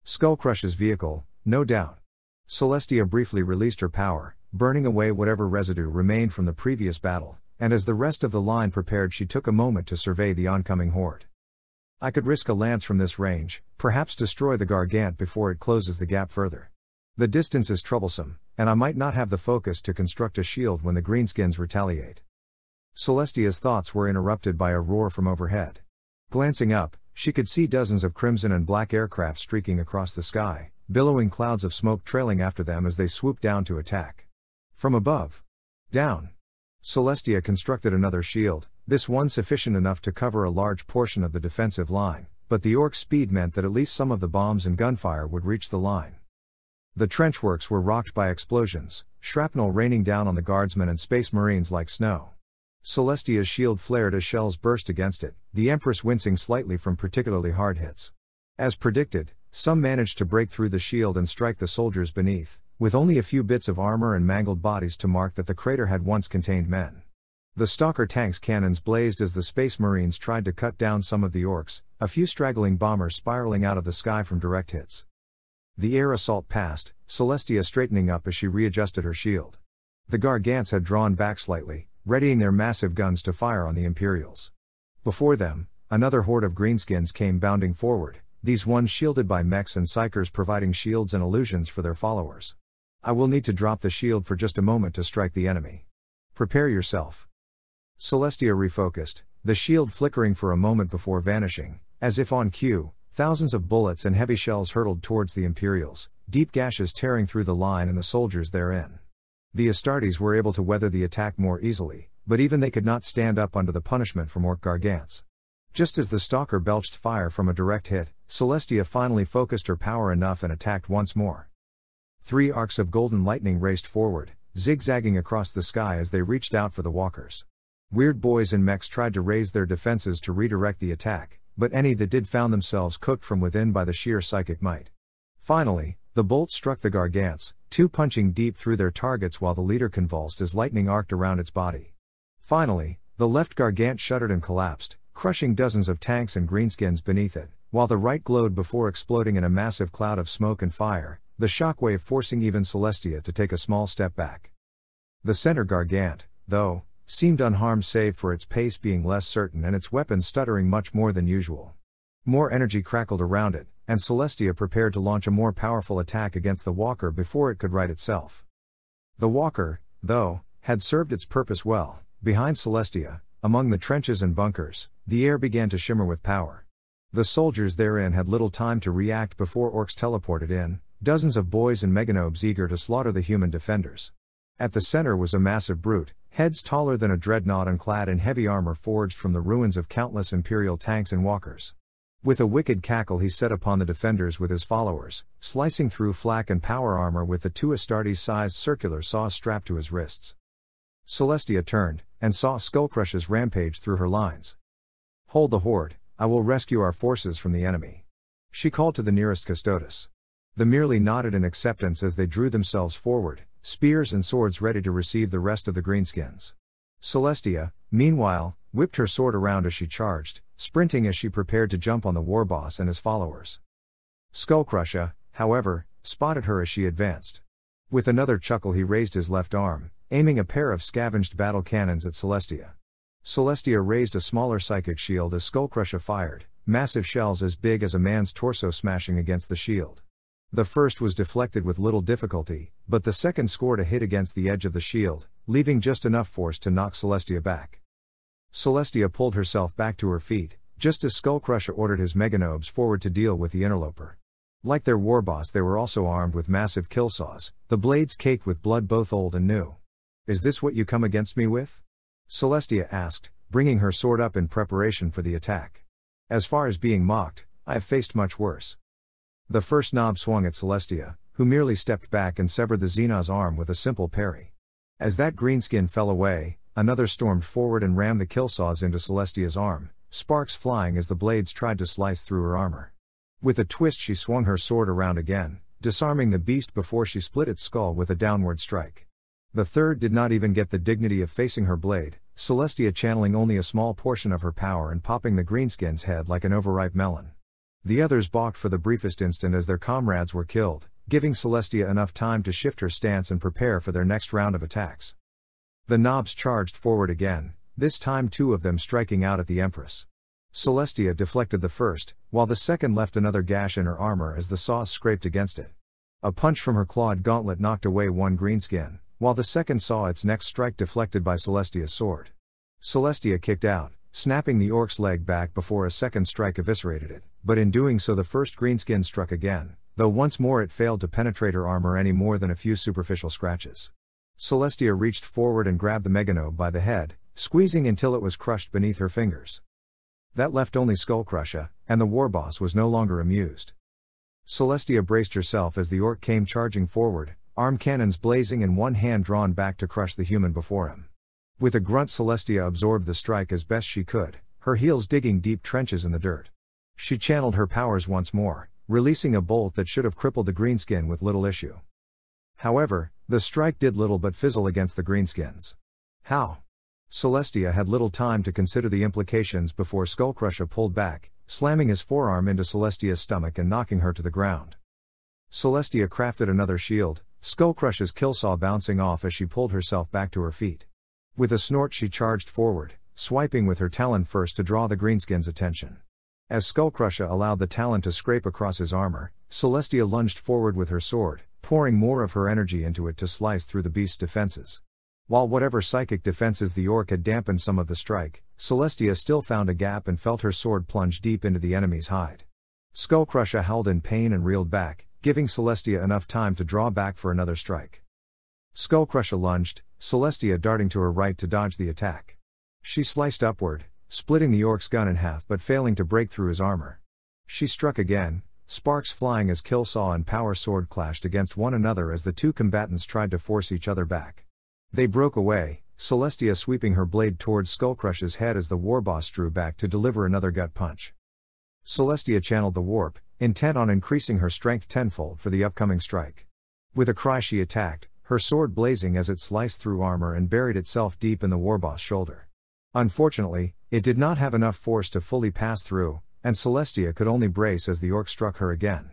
Skullcrush's vehicle, no doubt. Celestia briefly released her power, burning away whatever residue remained from the previous battle, and as the rest of the line prepared she took a moment to survey the oncoming horde. I could risk a lance from this range, perhaps destroy the Gargant before it closes the gap further. The distance is troublesome, and I might not have the focus to construct a shield when the greenskins retaliate. Celestia's thoughts were interrupted by a roar from overhead. Glancing up, she could see dozens of crimson and black aircraft streaking across the sky, billowing clouds of smoke trailing after them as they swooped down to attack. From above. Down. Celestia constructed another shield, this one sufficient enough to cover a large portion of the defensive line, but the orc speed meant that at least some of the bombs and gunfire would reach the line. The trenchworks were rocked by explosions, shrapnel raining down on the guardsmen and space marines like snow. Celestia's shield flared as shells burst against it, the Empress wincing slightly from particularly hard hits. As predicted, some managed to break through the shield and strike the soldiers beneath, with only a few bits of armor and mangled bodies to mark that the crater had once contained men. The Stalker tank's cannons blazed as the Space Marines tried to cut down some of the orcs, a few straggling bombers spiraling out of the sky from direct hits. The air assault passed, Celestia straightening up as she readjusted her shield. The Gargants had drawn back slightly, readying their massive guns to fire on the Imperials. Before them, another horde of greenskins came bounding forward, these ones shielded by mechs and psychers providing shields and illusions for their followers. I will need to drop the shield for just a moment to strike the enemy. Prepare yourself. Celestia refocused, the shield flickering for a moment before vanishing, as if on cue. Thousands of bullets and heavy shells hurtled towards the Imperials, deep gashes tearing through the line and the soldiers therein. The Astartes were able to weather the attack more easily, but even they could not stand up under the punishment from orc gargants. Just as the Stalker belched fire from a direct hit, Celestia finally focused her power enough and attacked once more. 3 arcs of golden lightning raced forward, zigzagging across the sky as they reached out for the walkers. Weird boys and mechs tried to raise their defenses to redirect the attack, but any that did found themselves cooked from within by the sheer psychic might. Finally, the bolt struck the Gargants, 2 punching deep through their targets while the leader convulsed as lightning arced around its body. Finally, the left Gargant shuddered and collapsed, crushing dozens of tanks and greenskins beneath it, while the right glowed before exploding in a massive cloud of smoke and fire, the shockwave forcing even Celestia to take a small step back. The center Gargant, though, seemed unharmed save for its pace being less certain and its weapons stuttering much more than usual. More energy crackled around it, and Celestia prepared to launch a more powerful attack against the walker before it could right itself. The walker, though, had served its purpose well. Behind Celestia, among the trenches and bunkers, the air began to shimmer with power. The soldiers therein had little time to react before orcs teleported in, dozens of boys and meganobes eager to slaughter the human defenders. At the center was a massive brute, heads taller than a dreadnought and clad in heavy armor forged from the ruins of countless Imperial tanks and walkers. With a wicked cackle he set upon the defenders with his followers, slicing through flak and power armor with the 2 Astartes-sized circular saws strapped to his wrists. Celestia turned, and saw Skullcrush's rampage through her lines. "Hold the horde, I will rescue our forces from the enemy," she called to the nearest custodes. The merely nodded in acceptance as they drew themselves forward, spears and swords ready to receive the rest of the greenskins. Celestia, meanwhile, whipped her sword around as she charged, sprinting as she prepared to jump on the warboss and his followers. Skullcrusher, however, spotted her as she advanced. With another chuckle he raised his left arm, aiming a pair of scavenged battle cannons at Celestia. Celestia raised a smaller psychic shield as Skullcrusher fired, massive shells as big as a man's torso smashing against the shield. The first was deflected with little difficulty, but the second scored a hit against the edge of the shield, leaving just enough force to knock Celestia back. Celestia pulled herself back to her feet, just as Skullcrusher ordered his meganobes forward to deal with the interloper. Like their warboss they were also armed with massive kill saws, the blades caked with blood both old and new. Is this what you come against me with? Celestia asked, bringing her sword up in preparation for the attack. As far as being mocked, I have faced much worse. The first knob swung at Celestia, who merely stepped back and severed the Xenon's arm with a simple parry. As that greenskin fell away, another stormed forward and rammed the kill saws into Celestia's arm, sparks flying as the blades tried to slice through her armor. With a twist she swung her sword around again, disarming the beast before she split its skull with a downward strike. The third did not even get the dignity of facing her blade, Celestia channeling only a small portion of her power and popping the greenskin's head like an overripe melon. The others balked for the briefest instant as their comrades were killed, giving Celestia enough time to shift her stance and prepare for their next round of attacks. The knobs charged forward again, this time 2 of them striking out at the Empress. Celestia deflected the first, while the second left another gash in her armor as the saws scraped against it. A punch from her clawed gauntlet knocked away one greenskin, while the second saw its next strike deflected by Celestia's sword. Celestia kicked out, snapping the orc's leg back before a second strike eviscerated it, but in doing so the first greenskin struck again, though once more it failed to penetrate her armor any more than a few superficial scratches. Celestia reached forward and grabbed the meganobe by the head, squeezing until it was crushed beneath her fingers. That left only Skullcrusher, and the warboss was no longer amused. Celestia braced herself as the orc came charging forward, arm cannons blazing and one hand drawn back to crush the human before him. With a grunt Celestia absorbed the strike as best she could, her heels digging deep trenches in the dirt. She channeled her powers once more, releasing a bolt that should have crippled the greenskin with little issue. However, the strike did little but fizzle against the greenskins. How? Celestia had little time to consider the implications before Skullcrusher pulled back, slamming his forearm into Celestia's stomach and knocking her to the ground. Celestia crafted another shield, Skullcrusher's killsaw bouncing off as she pulled herself back to her feet. With a snort she charged forward, swiping with her talon first to draw the greenskin's attention. As Skullcrusher allowed the talon to scrape across his armor, Celestia lunged forward with her sword, pouring more of her energy into it to slice through the beast's defenses. While whatever psychic defenses the orc had dampened some of the strike, Celestia still found a gap and felt her sword plunge deep into the enemy's hide. Skullcrusher howled in pain and reeled back, giving Celestia enough time to draw back for another strike. Skullcrusher lunged, Celestia darting to her right to dodge the attack. She sliced upward, splitting the orc's gun in half but failing to break through his armor. She struck again, sparks flying as killsaw and power sword clashed against one another as the two combatants tried to force each other back. They broke away, Celestia sweeping her blade towards Skullcrusher's head as the warboss drew back to deliver another gut punch. Celestia channeled the warp, intent on increasing her strength tenfold for the upcoming strike. With a cry she attacked, her sword blazing as it sliced through armor and buried itself deep in the warboss' shoulder. Unfortunately, it did not have enough force to fully pass through, and Celestia could only brace as the orc struck her again.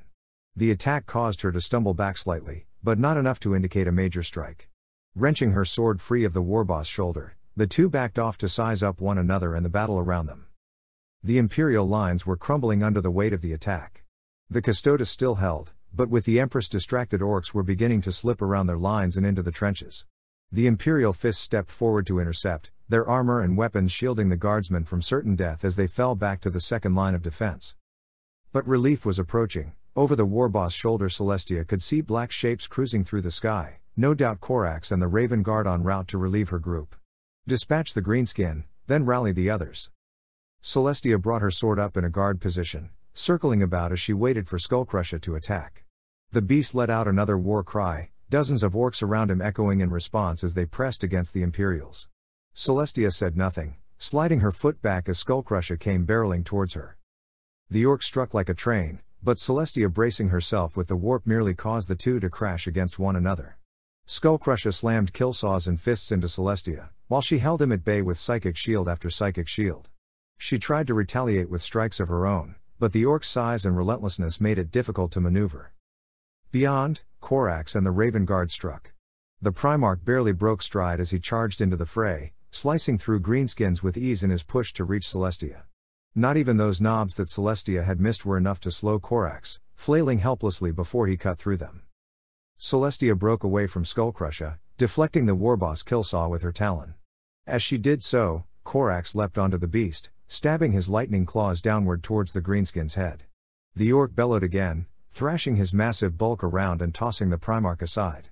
The attack caused her to stumble back slightly, but not enough to indicate a major strike. Wrenching her sword free of the warboss' shoulder, the two backed off to size up one another and the battle around them. The Imperial lines were crumbling under the weight of the attack. The Custodes still held, but with the Empress distracted orcs were beginning to slip around their lines and into the trenches. The Imperial fists stepped forward to intercept, their armor and weapons shielding the guardsmen from certain death as they fell back to the second line of defense. But relief was approaching. Over the warboss' shoulder Celestia could see black shapes cruising through the sky, no doubt Korax and the Raven Guard en route to relieve her group. Dispatch the greenskin, then rally the others. Celestia brought her sword up in a guard position, circling about as she waited for Skullcrusher to attack. The beast let out another war cry, dozens of orcs around him echoing in response as they pressed against the Imperials. Celestia said nothing, sliding her foot back as Skullcrusher came barreling towards her. The orc struck like a train, but Celestia bracing herself with the warp merely caused the two to crash against one another. Skullcrusher slammed killsaws and fists into Celestia, while she held him at bay with psychic shield after psychic shield. She tried to retaliate with strikes of her own, but the orc's size and relentlessness made it difficult to maneuver. Beyond, Korax and the Raven Guard struck. The Primarch barely broke stride as he charged into the fray, slicing through greenskins with ease in his push to reach Celestia. Not even those knobs that Celestia had missed were enough to slow Korax, flailing helplessly before he cut through them. Celestia broke away from Skullcrusher, deflecting the warboss killsaw with her talon. As she did so, Korax leapt onto the beast, stabbing his lightning claws downward towards the greenskin's head. The orc bellowed again, thrashing his massive bulk around and tossing the Primarch aside.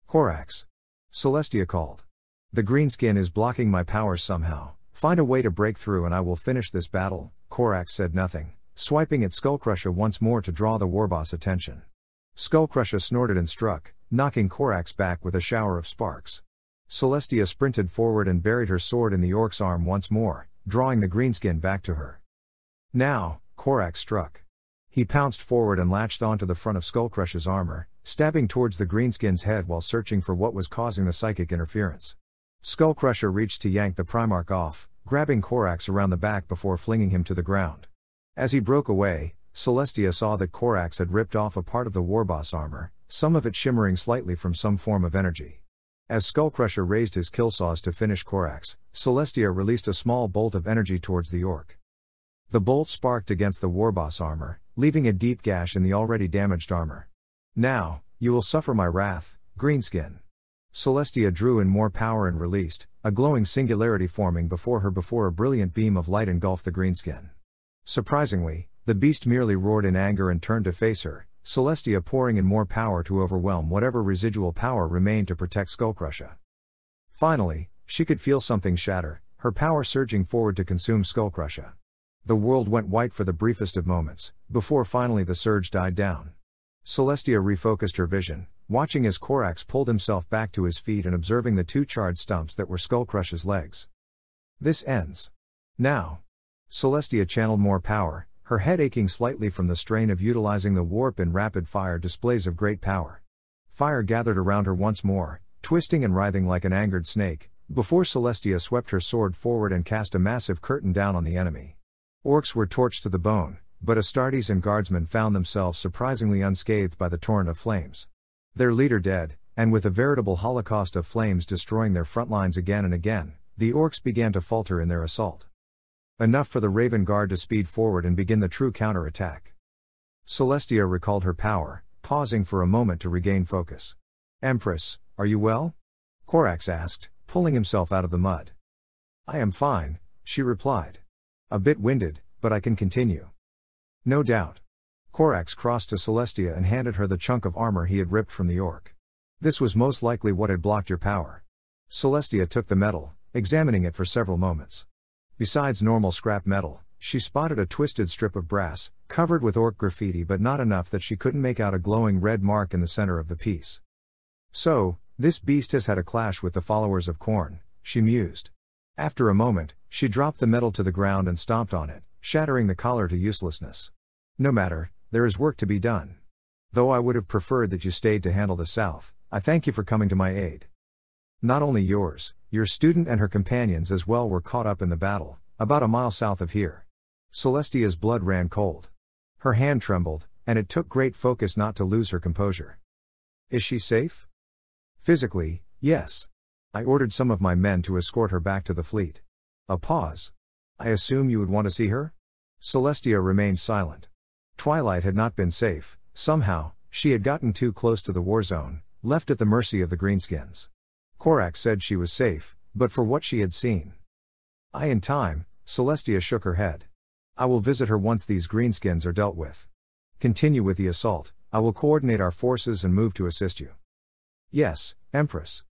Korax! Celestia called. The greenskin is blocking my powers somehow. Find a way to break through and I will finish this battle. Corax said nothing, swiping at Skullcrusher once more to draw the warboss' attention. Skullcrusher snorted and struck, knocking Corax back with a shower of sparks. Celestia sprinted forward and buried her sword in the orc's arm once more, drawing the greenskin back to her. Now, Corax struck. He pounced forward and latched onto the front of Skullcrusher's armor, stabbing towards the greenskin's head while searching for what was causing the psychic interference. Skullcrusher reached to yank the Primarch off, grabbing Corax around the back before flinging him to the ground. As he broke away, Celestia saw that Corax had ripped off a part of the warboss armor, some of it shimmering slightly from some form of energy. As Skullcrusher raised his killsaws to finish Corax, Celestia released a small bolt of energy towards the orc. The bolt sparked against the warboss armor, leaving a deep gash in the already damaged armor. Now, you will suffer my wrath, Greenskin. Celestia drew in more power and released, a glowing singularity forming before her before a brilliant beam of light engulfed the greenskin. Surprisingly, the beast merely roared in anger and turned to face her, Celestia pouring in more power to overwhelm whatever residual power remained to protect Skullcrusher. Finally, she could feel something shatter, her power surging forward to consume Skullcrusher. The world went white for the briefest of moments, before finally the surge died down. Celestia refocused her vision, watching as Corax pulled himself back to his feet and observing the two charred stumps that were Skullcrusher's legs. This ends. Now. Celestia channeled more power, her head aching slightly from the strain of utilizing the warp in rapid-fire displays of great power. Fire gathered around her once more, twisting and writhing like an angered snake, before Celestia swept her sword forward and cast a massive curtain down on the enemy. Orcs were torched to the bone, but Astartes and guardsmen found themselves surprisingly unscathed by the torrent of flames. Their leader dead, and with a veritable holocaust of flames destroying their front lines again and again, the orcs began to falter in their assault. Enough for the Raven Guard to speed forward and begin the true counter-attack. Celestia recalled her power, pausing for a moment to regain focus. "Empress, are you well?" Corax asked, pulling himself out of the mud. "I am fine," she replied. "A bit winded, but I can continue." "No doubt." Corax crossed to Celestia and handed her the chunk of armor he had ripped from the orc. "This was most likely what had blocked your power." Celestia took the metal, examining it for several moments. Besides normal scrap metal, she spotted a twisted strip of brass, covered with orc graffiti but not enough that she couldn't make out a glowing red mark in the center of the piece. "So, this beast has had a clash with the followers of Khorne," she mused. After a moment, she dropped the metal to the ground and stomped on it, shattering the collar to uselessness. "No matter, there is work to be done. Though I would have preferred that you stayed to handle the south, I thank you for coming to my aid. Not only yours, your student and her companions as well were caught up in the battle, about a mile south of here." Celestia's blood ran cold. Her hand trembled, and it took great focus not to lose her composure. "Is she safe?" "Physically, yes. I ordered some of my men to escort her back to the fleet." A pause. "I assume you would want to see her?" Celestia remained silent. Twilight had not been safe. Somehow, she had gotten too close to the war zone, left at the mercy of the greenskins. Corax said she was safe, but for what she had seen. In time," Celestia shook her head. "I will visit her once these greenskins are dealt with. Continue with the assault, I will coordinate our forces and move to assist you." "Yes, Empress."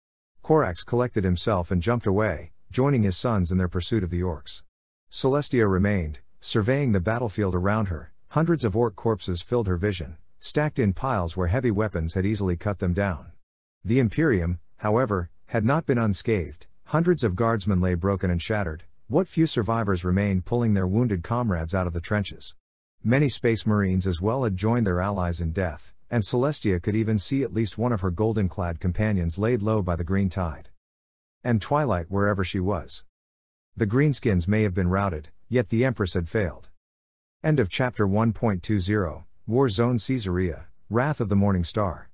Corax collected himself and jumped away, joining his sons in their pursuit of the orcs. Celestia remained, surveying the battlefield around her. Hundreds of orc corpses filled her vision, stacked in piles where heavy weapons had easily cut them down. The Imperium, however, had not been unscathed. Hundreds of guardsmen lay broken and shattered, what few survivors remained pulling their wounded comrades out of the trenches. Many space marines as well had joined their allies in death, and Celestia could even see at least one of her golden-clad companions laid low by the green tide. And Twilight wherever she was. The greenskins may have been routed, yet the Empress had failed. End of chapter 1.20, War Zone Caesarea, Wrath of the Morning Star.